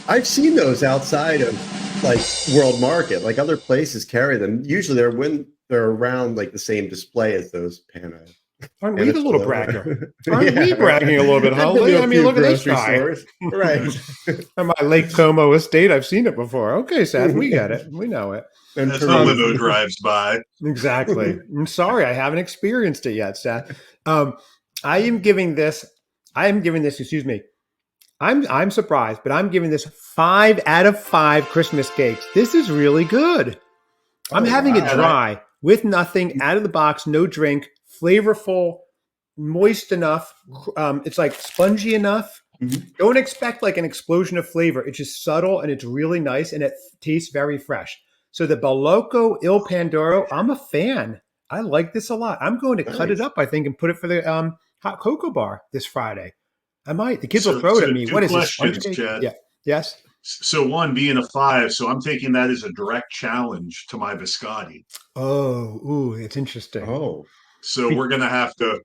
I've seen those outside of like World Market. Like other places carry them. Usually they're around like the same display as those Aren't we the little panettone. bragger? Aren't we Yeah, bragging a little bit, huh? I've been to I a mean, few look at this grocery guy. stores. Right. On my Lake Como estate, I've seen it before. Okay, Seth, we get it. We know it. And As the Um, limo drives by. Exactly. I'm sorry, I haven't experienced it yet, Seth. I am giving this. Excuse me. I'm surprised, but I'm giving this 5 out of 5 Christmas cakes. This is really good. I'm Oh, having it wow. dry with nothing out of the box, no drink, flavorful, moist enough. It's like spongy enough. Mhm. Don't expect like an explosion of flavor. It's just subtle and it's really nice and it tastes very fresh. So the Balocco Il Pandoro, I'm a fan. I like this a lot. I'm going to cut it Nice. up, I think, and put it for the hot cocoa bar this Friday. I might. The kids will So, throw it so at me. two What is this? Sponge questions, cake? Chad. Yeah. Yes. So one being a 5, so I'm taking that as a direct challenge to my biscotti. Oh, ooh, it's interesting. Oh. So we're gonna have to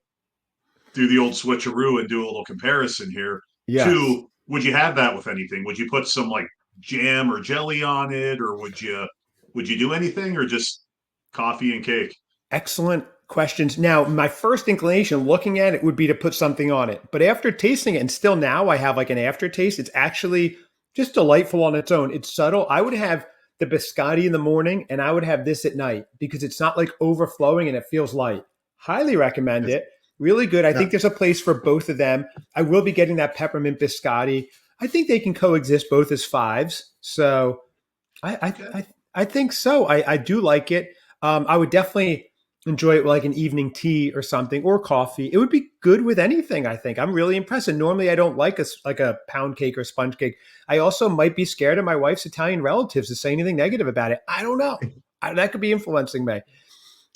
do the old switcheroo and do a little comparison here. Yes. 2, would you have that with anything? Would you put some like jam or jelly on it, or would you do anything, or just coffee and cake? Excellent questions. Now, my first inclination looking at it would be to put something on it. But after tasting it, and still now I have like an aftertaste, it's actually just delightful on its own. It's subtle. I would have the biscotti in the morning and I would have this at night because it's not like overflowing and it feels light. Highly recommend it. Really good. I think there's a place for both of them. I will be getting that peppermint biscotti. I think they can coexist both as 5s. So I think so. I do like it. I would definitely enjoy it with like an evening tea or something or coffee. It would be good with anything. I think I'm really impressed. And normally I don't like a pound cake or sponge cake. I also might be scared of my wife's Italian relatives to say anything negative about it. I don't know. That could be influencing me.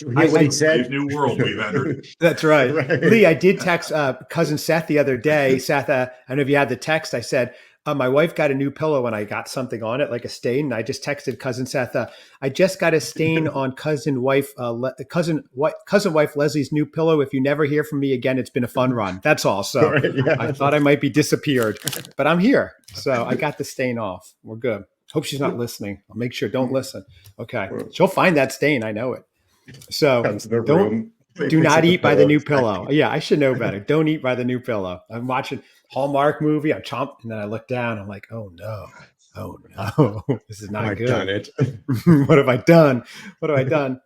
What he Brave said. new world we've entered. That's right. Right. Lee, I did text cousin Seth the other day. Seth, I don't know if you had the text. I said, my wife got a new pillow and I got something on it, like a stain. And I just texted cousin Seth, I just got a stain on cousin wife Leslie's new pillow. If you never hear from me again, it's been a fun run. That's all. So Right, yeah. I thought I might be disappeared, but I'm here. So I got the stain off. We're good. Hope she's not listening. I'll make sure. Don't listen. Okay. She'll find that stain. I know it. So Comes to the don't. room. Do not eat by the new pillow. pillow. Yeah, I should know better. Don't eat by the new pillow. I'm watching Hallmark movie. I'm chomping, and then I look down. I'm like, oh no, this is not I've good. done it. What have I done? What have I done?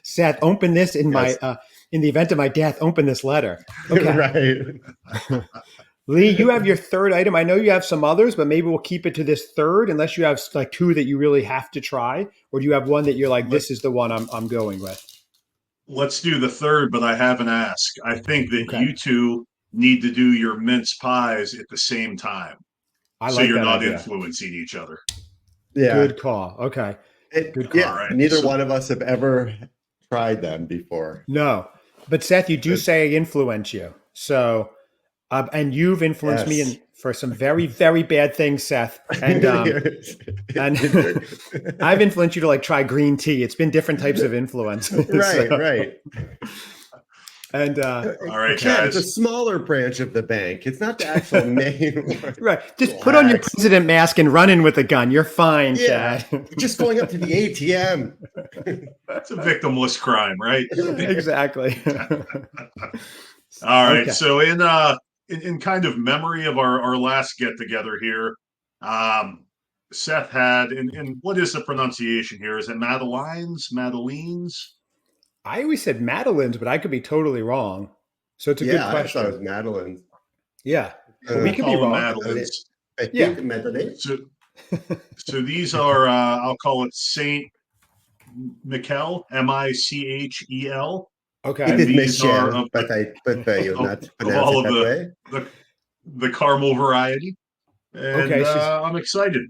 Seth, open this in Yes. my in the event of my death. Open this letter. Okay, Right. Lee, you have your third item. I know you have some others, but maybe we'll keep it to this third, unless you have like 2 that you really have to try, or do you have one that you're like, this is the one I'm going with? Let's do the third, but I have an ask. I think that Okay. you two need to do your mince pies at the same time, I so like you're that not idea. influencing each other. Yeah. Good call. Okay. Good call. Yeah. All right. Neither So- one of us have ever tried them before. No, but Seth, you do say I influence you. So, and you've influenced me Yes. for some very, very bad things, Seth. And and I've influenced you to like try green tea. It's been different types of influence. Right, So- right. And All right, Chad, it's a guys. smaller branch of the bank. It's not the actual main one. right, just put on your Relax. president mask and run in with a gun. You're fine, Yeah. Chad. Just going up to the ATM. It's a victimless crime, right? Exactly. All right. Okay. So in kind of memory of our last get together here, Seth had, and what is the pronunciation here? Is it Madeleines? Madeleines? I always said Madeline's, but I could be totally wrong. So it's a good Yeah, I thought it was question. Madeline. Yeah, but we We'll could be call them wrong. Madeleines. I Yeah. think Madeline. So these are, I'll call it Saint Michel, Michel. It Okay. is These are Michelle, of but I prefer you of, not to of pronounce all it of that way. the caramel variety, and Okay. So I'm excited.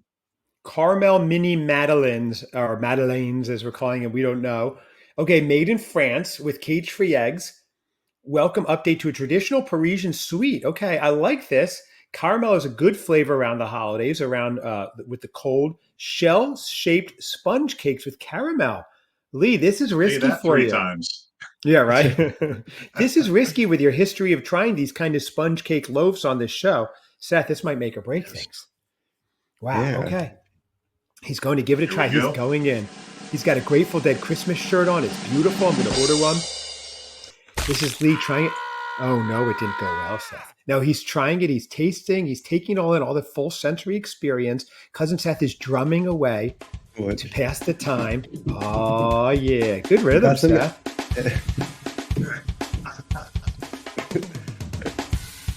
caramel mini madeleines or madeleines, as we're calling it. We don't know. Okay. Made in France with cage-free eggs. Welcome update to a traditional Parisian sweet. Okay, I like this. Caramel is a good flavor around the holidays, around with the cold. Shell-shaped sponge cakes with caramel. Lee, this is Say risky that for three you. times. Yeah, right. This is risky with your history of trying these kind of sponge cake loaves on this show. Seth, this might make or break Yes. things. Wow. Yeah. Okay. He's going to give it a Here try. we He's go. going in. He's got a Grateful Dead Christmas shirt on. It's beautiful. I'm going to order one. This is Lee trying it. Oh, no, it didn't go well, Seth. No, he's trying it. He's tasting. He's taking all in all the full sensory experience. Cousin Seth is drumming away to pass the time. Oh, yeah. Good rhythm, That's an- Seth.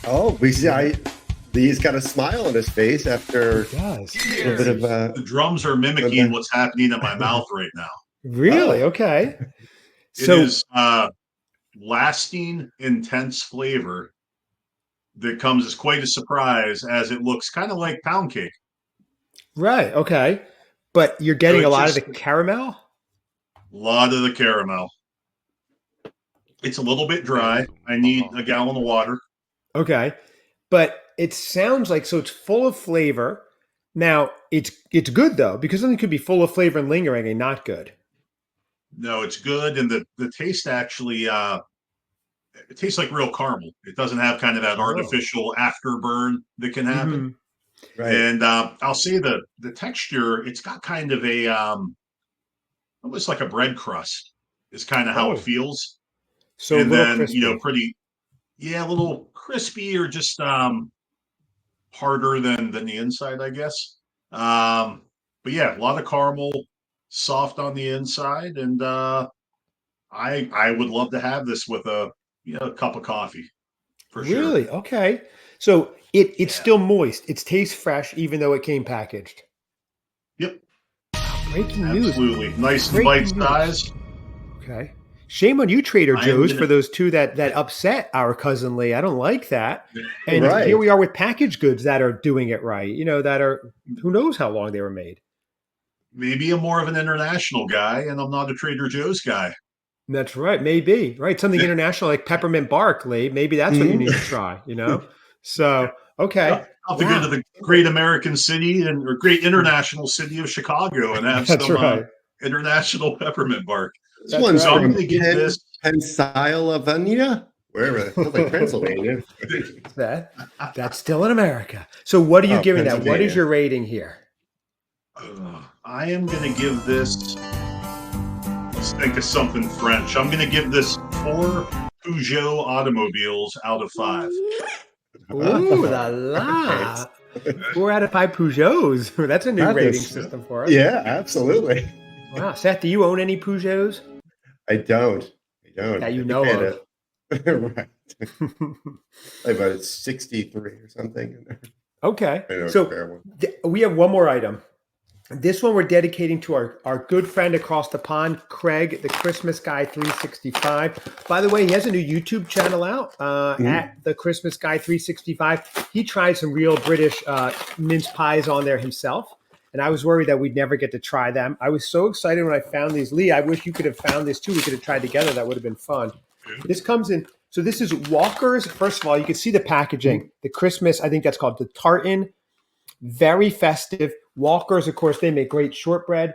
Oh, we see. He's got a smile on his face after He does. a little bit of The drums are mimicking what's happening in my mouth right now. Really? Oh. Okay. It So, is lasting, intense flavor that comes as quite a surprise as it looks kind of like pound cake. right. Okay. But you're getting So a it lot of the just- caramel? A lot of the caramel. It's a little bit dry. I need a gallon of water. Okay. But it sounds like so it's full of flavor. Now, it's good though, because something could be full of flavor and lingering and not good. No, it's good, and the taste actually it tastes like real caramel. It doesn't have kind of that Oh. artificial afterburn that can happen. Mhm. right. And I'll say the texture, it's got kind of a almost like a bread crust is kind of how Oh. it feels. So a And little then, crispy. pretty, yeah, a little crispy or just harder than the inside, I guess. But yeah, a lot of caramel, soft on the inside, and I would love to have this with a cup of coffee for sure. Really? Okay. So it's Yeah. still moist. It tastes fresh, even though it came packaged. Yep, Breaking news. absolutely. Nice and Breaking bite news. size. Okay. Shame on you, Trader I am Joe's, gonna- for those two that upset our cousin Lee. I don't like that. And Right. here we are with packaged goods that are doing it right. That are who knows how long they were made. Maybe I'm more of an international guy, and I'm not a Trader Joe's guy. That's right. Maybe right. Something international like peppermint bark, Lee. Maybe that's what you Mhm. need to try. So okay. I'll have to go to the great American city or great international city of Chicago and have That's some right. International peppermint bark. This That's one's right. I'm from gonna give this. Pennsylvania, wherever, like Pennsylvania. That's still in America. So what are you Oh, giving that? What Pennsylvania. is your rating here? I am gonna give this. Let's think of something French. I'm gonna give this 4 Peugeot automobiles out of 5. Ooh la la. 4 out of 5 Peugeots. That's a new That rating is- system for us. Yeah, absolutely. Wow. Seth, do you own any Peugeots? I don't. That you I know think I of. had right. Like about 63 or something. Okay. I know, So fair one. we have one more item. This one we're dedicating to our good friend across the pond, Craig, the Christmas Guy 365. By the way, he has a new YouTube channel out at the Christmas Guy 365. He tried some real British mince pies on there himself, and I was worried that we'd never get to try them. I was so excited when I found these. Lee, I wish you could have found this too. We could have tried together. That would have been fun. This comes in. So this is Walker's. First of all, you can see the packaging. The Christmas, I think that's called the tartan. Very festive. Walker's, of course, they make great shortbread.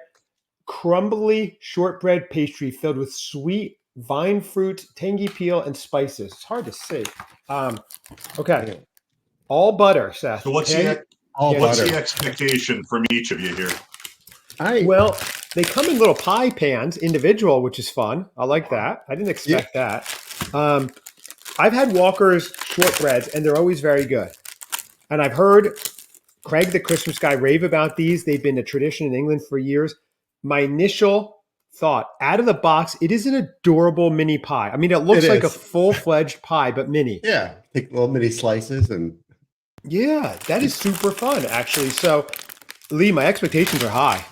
Crumbly shortbread pastry filled with sweet vine fruit, tangy peel, and spices. It's hard to see. Okay. All butter, Seth. So what's Okay? what's butter. the expectation from each of you here? Well, they come in little pie pans, individual, which is fun. I like that. I didn't expect that. I've had Walker's shortbreads, and they're always very good. And I've heard Craig, the Christmas guy, rave about these. They've been a tradition in England for years. My initial thought, out of the box, it is an adorable mini pie. I mean, it looks like a full-fledged pie, but mini. Yeah, take little mini slices and. Yeah, that is super fun, actually. So, Lee, my expectations are high.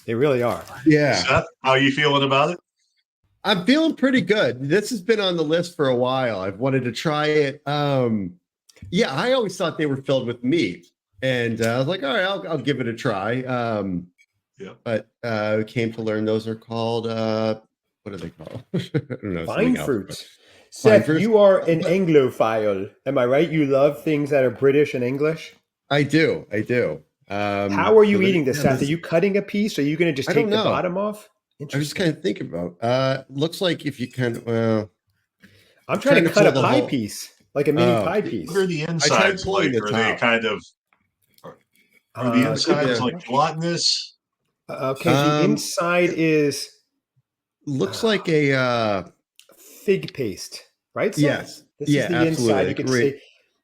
They really are. Yeah. Seth, how are you feeling about it? I'm feeling pretty good. This has been on the list for a while. I've wanted to try it. Yeah, I always thought they were filled with meat. And I was like, all right, I'll give it a try. But came to learn those are called, what are they called? I don't know. Fine fruits. Seth, you are an Anglophile. Am I right? You love things that are British and English? I do. How are you eating this, Seth? Are you cutting a piece? Or are you going to just take the bottom off? I was just kind of thinking about. Looks like if you can. I'm trying to cut a pie piece, like a mini pie piece. What are the insides like? Are they kind of? Are the insides like gelatinous? Okay, the inside is. Looks like a fig paste, right? Seth? Yes. This is the inside. You can see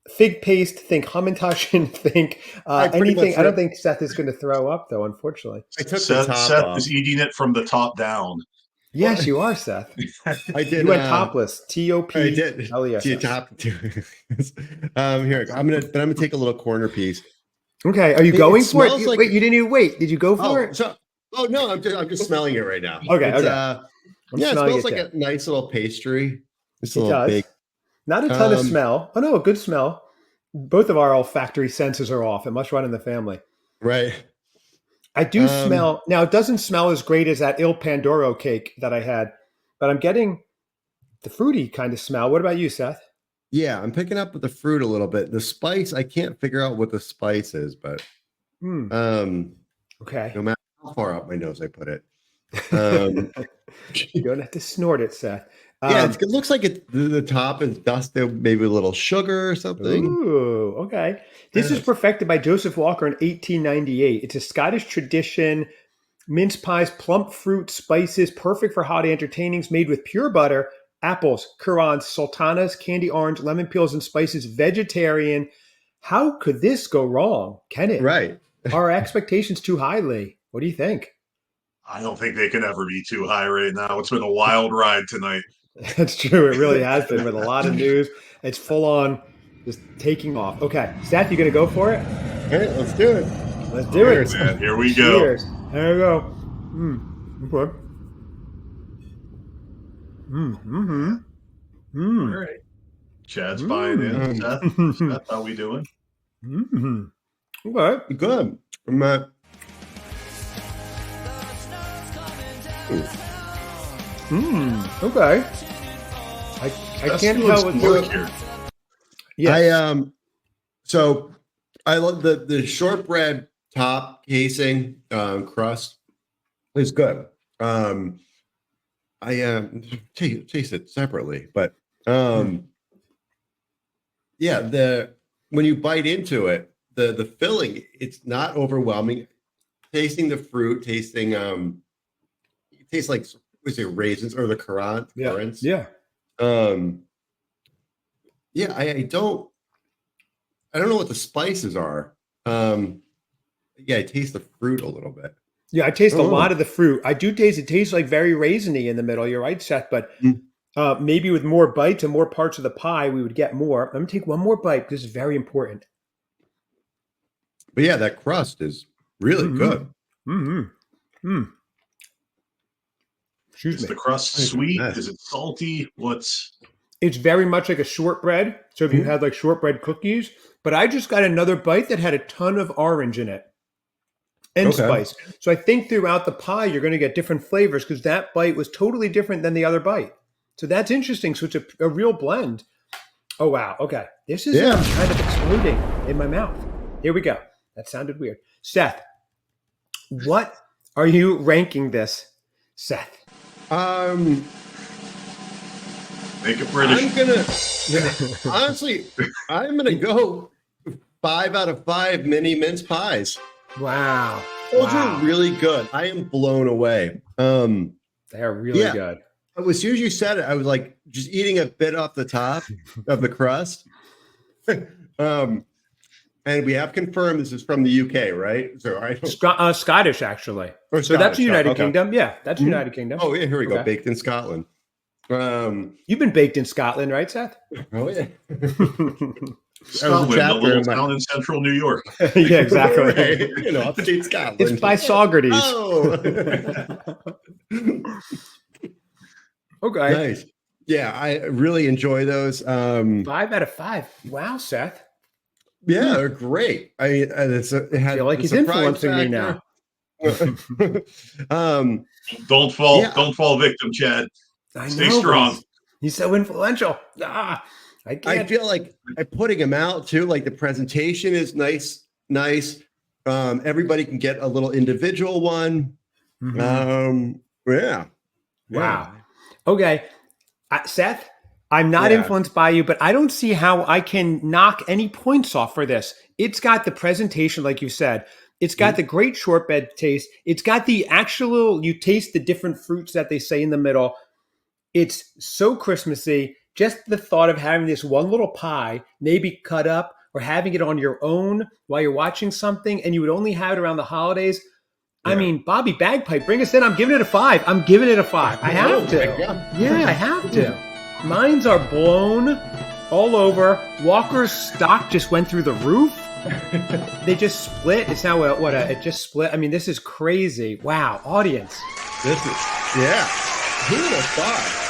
fig paste. Think Hamantaschen. Think anything. I don't think Seth is going to throw up, though. Unfortunately, I took Seth, the top Seth off. is eating it from the top down. Yes, you are, Seth. I did. You went topless. TOP. I did. Top. Here, I'm gonna take a little corner piece. Okay, are you going for it? Like, wait, you didn't even wait. Did you go for it? No, I'm just smelling it right now. Okay, it smells like a nice little pastry. It's a little big. Not a ton of smell. Oh no, a good smell. Both of our olfactory senses are off. It must run in the family. Right. I do smell. Now, it doesn't smell as great as that Il Pandoro cake that I had, but I'm getting the fruity kind of smell. What about you, Seth? Yeah, I'm picking up with the fruit a little bit. The spice, I can't figure out what the spice is, but okay. No matter how far up my nose I put it. You don't have to snort it, Seth. It looks like the top is dusted, maybe a little sugar or something. Ooh, okay. This is perfected by Joseph Walker in 1898. It's a Scottish tradition. Mince pies, plump fruit, spices, perfect for holiday entertainings, made with pure butter, apples, currants, sultanas, candy orange, lemon peels, and spices, vegetarian. How could this go wrong? Can it? Right. Are expectations too high, Lee? What do you think? I don't think they can ever be too high right now. It's been a wild ride tonight. That's true. It really has been with a lot of news. It's full on just taking off. Okay. Seth, you going to go for it? All right, let's do it. Let's do it. Man, here we go. Cheers. There we go. Okay. All right. Chad's buying in. Seth, how we doing? Okay. Good. Okay. I can't tell what you're here. Yes. So I love the shortbread top casing crust is good. I taste it separately, but yeah, when you bite into it, the filling, it's not overwhelming. Tasting the fruit, tasting it tastes like raisins or the currants. Yeah. I don't know what the spices are. I taste the fruit a little bit. Yeah, I taste a lot of the fruit. I do taste it tastes like very raisiny in the middle. You're right, Seth, but maybe with more bites and more parts of the pie, we would get more. I'm gonna take one more bite. This is very important. But yeah, that crust is really good. Excuse me. Is the crust sweet? Is it salty? It's very much like a shortbread. So if you had like shortbread cookies, but I just got another bite that had a ton of orange in it and spice. So I think throughout the pie, you're going to get different flavors because that bite was totally different than the other bite. So that's interesting. So it's a real blend. Oh, wow. Okay. This is kind of exploding in my mouth. Here we go. That sounded weird. Seth, what are you ranking this, Seth? Make it British. I'm gonna go 5 out of 5 mini mince pies. Wow. Those are really good. I am blown away. They are really good. As soon as you said it, I was like just eating a bit off the top of the crust. And And we have confirmed this is from the UK, right? So I don't. Scottish, actually. Or So that's Scottish, the United okay. Kingdom. Yeah, that's Mhm. United Kingdom. Oh yeah, here we go. Okay. Baked in Scotland. You've been baked in Scotland, right, Seth? Oh yeah. Scotland, a chapter little in my- town in central New York. Yeah, exactly. Right. You know, upstate Scotland. It's by Socrates. Oh. Okay. Nice. Yeah, I really enjoy those. 5 out of 5. Wow, Seth. Yeah, they're great. I mean, it had Feel like the he's surprise influencing me now. factor. Don't fall Yeah. victim, Chad. I Stay know, strong. He's so influential. I I can't. feel like I'm putting them out too. Like the presentation is nice. Everybody can get a little individual one. Mhm. Yeah. Wow. Okay. Seth, I'm not Yeah. influenced by you, but I don't see how I can knock any points off for this. It's got the presentation, like you said. It's got the great shortbread taste. It's got the actual, you taste the different fruits that they say in the middle. It's so Christmassy. Just the thought of having this one little pie, maybe cut up, or having it on your own while you're watching something, and you would only have it around the holidays. I Yeah. mean, Bobby Bagpipe, bring us in. I'm giving it a 5. I'm giving it a 5. I have to. Yeah, I have to. Mines are blown all over. Walker's stock just went through the roof. They just split. It's now it just split. I mean, this is crazy. Wow, audience. This is Who would have thought?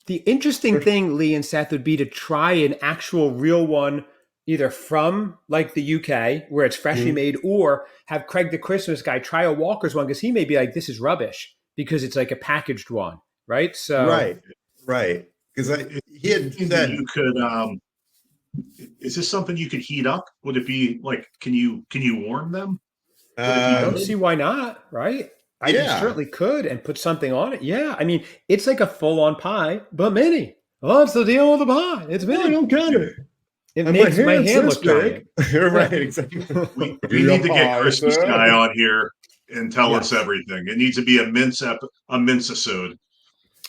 The interesting thing, Lee and Seth, would be to try an actual real one, either from like the UK where it's freshly made, or have Craig the Christmas guy try a Walker's one, because he may be like, this is rubbish because it's like a packaged one, right? So right. Because he had Think said that you could is this something you could heat up? Would it be like can you warm them? I don't see why not, right? I certainly could and put something on it. Yeah, I mean, it's like a full-on pie, but mini. What's the deal with the pie? It's mini. I don't get it. It And makes my hand's hand this look giant. big. Right, exactly. We need to get Christmas guy on here and tell us everything. It needs to be a mince-isode.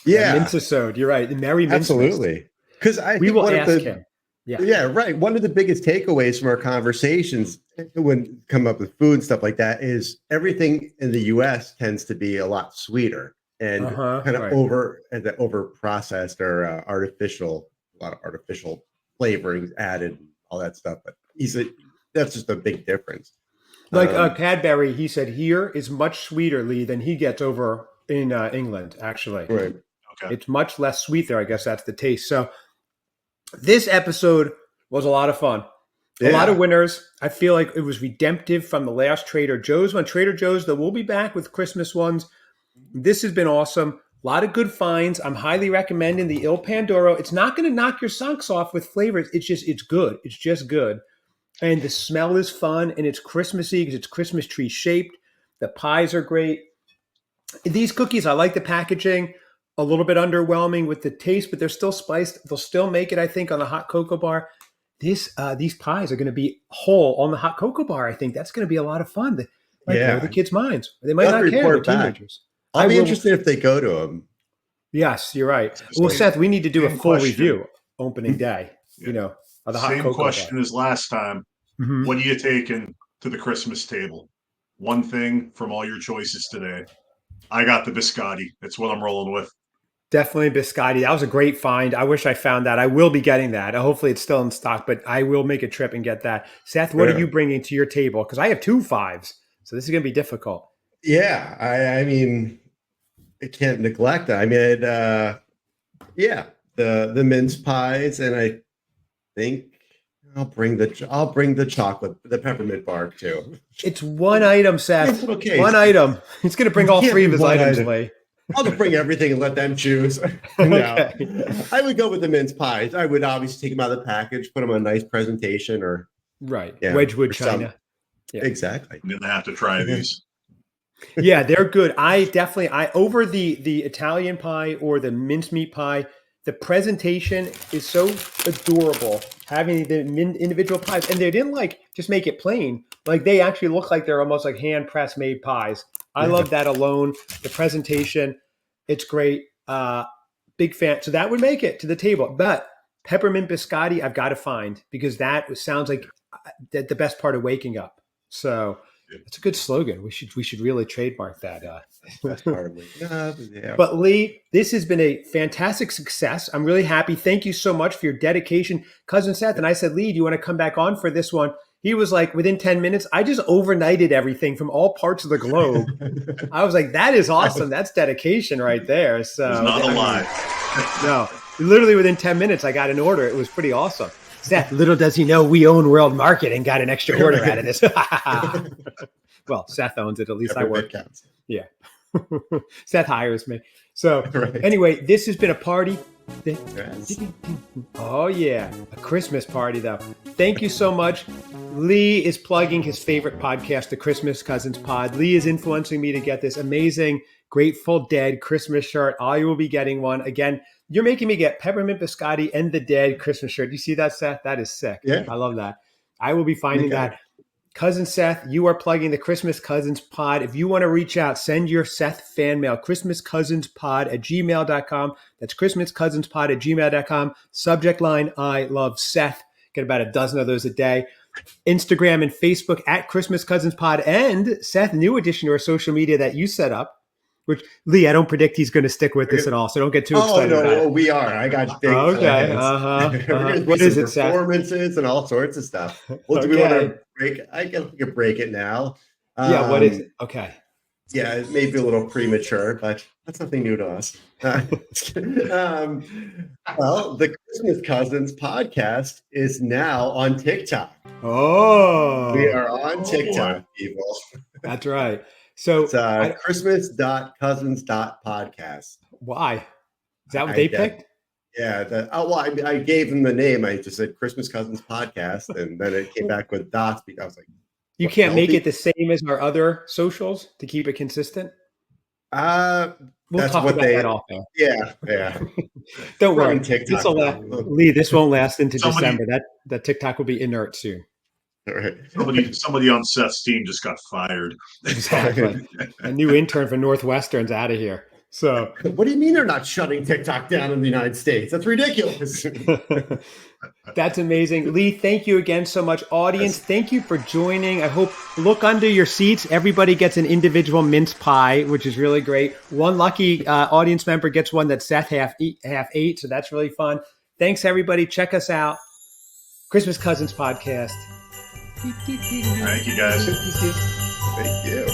Yeah, Mince-isode. You're right. Merry Mince. absolutely. Because We will ask him. Yeah, right. One of the biggest takeaways from our conversations when come up with food and stuff like that is everything in the U.S. tends to be a lot sweeter and kind of over processed or artificial. A lot of artificial flavorings added, all that stuff. But that's just a big difference. Like Cadbury, he said here is much sweeter, Lee, than he gets over in England. Actually, Right. Okay. It's much less sweet there. I guess that's the taste. So this episode was a lot of fun. A lot of winners. I feel like it was redemptive from the last Trader Joe's one. Trader Joe's, though, we'll be back with Christmas ones. This has been awesome. A lot of good finds. I'm highly recommending the Il Pandoro. It's not going to knock your socks off with flavors. It's good. It's just good. And the smell is fun, and it's Christmassy because it's Christmas tree shaped. The pies are great. These cookies, I like the packaging. A little bit underwhelming with the taste, but they're still spiced. They'll still make it, I think, on the hot cocoa bar. These pies are going to be whole on the hot cocoa bar. I think that's going to be a lot of fun. They might blow the kids' minds. They might not care. They're teenagers. I'll be interested if they go to them. Yes, you're right. Well, Seth, we need to do a full review opening day. You know, of the hot Same cocoa question bar. as last time. Mhm. What are you taking to the Christmas table? One thing from all your choices today. I got the biscotti. That's what I'm rolling with. Definitely biscotti. That was a great find. I wish I found that. I will be getting that. Hopefully it's still in stock, but I will make a trip and get that. Seth, what are you bringing to your table? Because I have 2 5s, so this is going to be difficult. Yeah, I mean, I can't neglect that. I mean, the mince pies, and I think I'll bring the chocolate, the peppermint bar too. It's one item, Seth. Okay. One item. He's going to bring all 3 of his items, Lee. I'll just bring everything and let them choose. Okay. I would go with the mince pies. I would obviously take them out of the package, put them on a nice presentation, or Wedgwood china. Yeah. Exactly. I'm gonna have to try these. Yeah, they're good. I over the Italian pie or the mincemeat pie. The presentation is so adorable. Having the individual pies, and they didn't just make it plain. Like they actually look like they're almost like hand pressed made pies. I love that alone. The presentation, it's great. Big fan. So that would make it to the table. But peppermint biscotti, I've got to find because that sounds like the best part of waking up. So it's a good slogan. We should really trademark that. That's part of waking up. Yeah. But Lee, this has been a fantastic success. I'm really happy. Thank you so much for your dedication, Cousin Seth. And I said, Lee, do you want to come back on for this one? He was like, within 10 minutes, I just overnighted everything from all parts of the globe. I was like, that is awesome. That's dedication right there. So It's not a lie. no, literally within 10 minutes, I got an order. It was pretty awesome. Seth, little does he know we own World Market and got an extra order out of this. Well, Seth owns it. At least I work. Yeah. Seth hires me. So anyway, this has been a party. Yes. Oh, yeah. A Christmas party, though. Thank you so much. Lee is plugging his favorite podcast, the Christmas Cousins Pod. Lee is influencing me to get this amazing Grateful Dead Christmas shirt. I will be getting one. Again, you're making me get Peppermint Biscotti and the Dead Christmas shirt. Do you see that, Seth? That is sick. Yeah. I love that. I will be finding that. Cousin Seth, you are plugging the Christmas Cousins Pod. If you want to reach out, send your Seth fan mail, christmascousinspod@gmail.com. That's christmascousinspod@gmail.com. Subject line, I love Seth. Get about a dozen of those a day. Instagram and Facebook at Christmas Cousins Pod. And Seth, new addition to our social media that you set up, which, Lee, I don't predict he's going to stick with this at all, so don't get too excited about it. We are. I got big okay. plans. What is it, Seth? Performances and all sorts of stuff. Well, do we want to break? I guess we could break it now. Yeah, what is it? Okay. Yeah, it may be a little premature, but that's nothing new to us. Well, the Christmas Cousins podcast is now on TikTok. Oh. We are on TikTok, people. That's right. So it's christmas.cousins.podcast. Why? Is that what they picked? Yeah. I gave them the name. I just said Christmas Cousins Podcast, and then it came back with dots. I was like, you can't make it the same as our other socials to keep it consistent? We'll talk about that off there. Yeah. Don't worry. Lee, this won't last into December. That TikTok will be inert soon. All right. Somebody on Seth's team just got fired. Exactly. A new intern for Northwestern's out of here. So what do you mean they're not shutting TikTok down in the United States? That's ridiculous. That's amazing. Lee, thank you again so much. Audience, thank you for joining. I hope, look under your seats. Everybody gets an individual mince pie, which is really great. One lucky audience member gets one that Seth half ate, so that's really fun. Thanks, everybody. Check us out. Christmas Cousins Podcast. Thank you, guys. Thank you.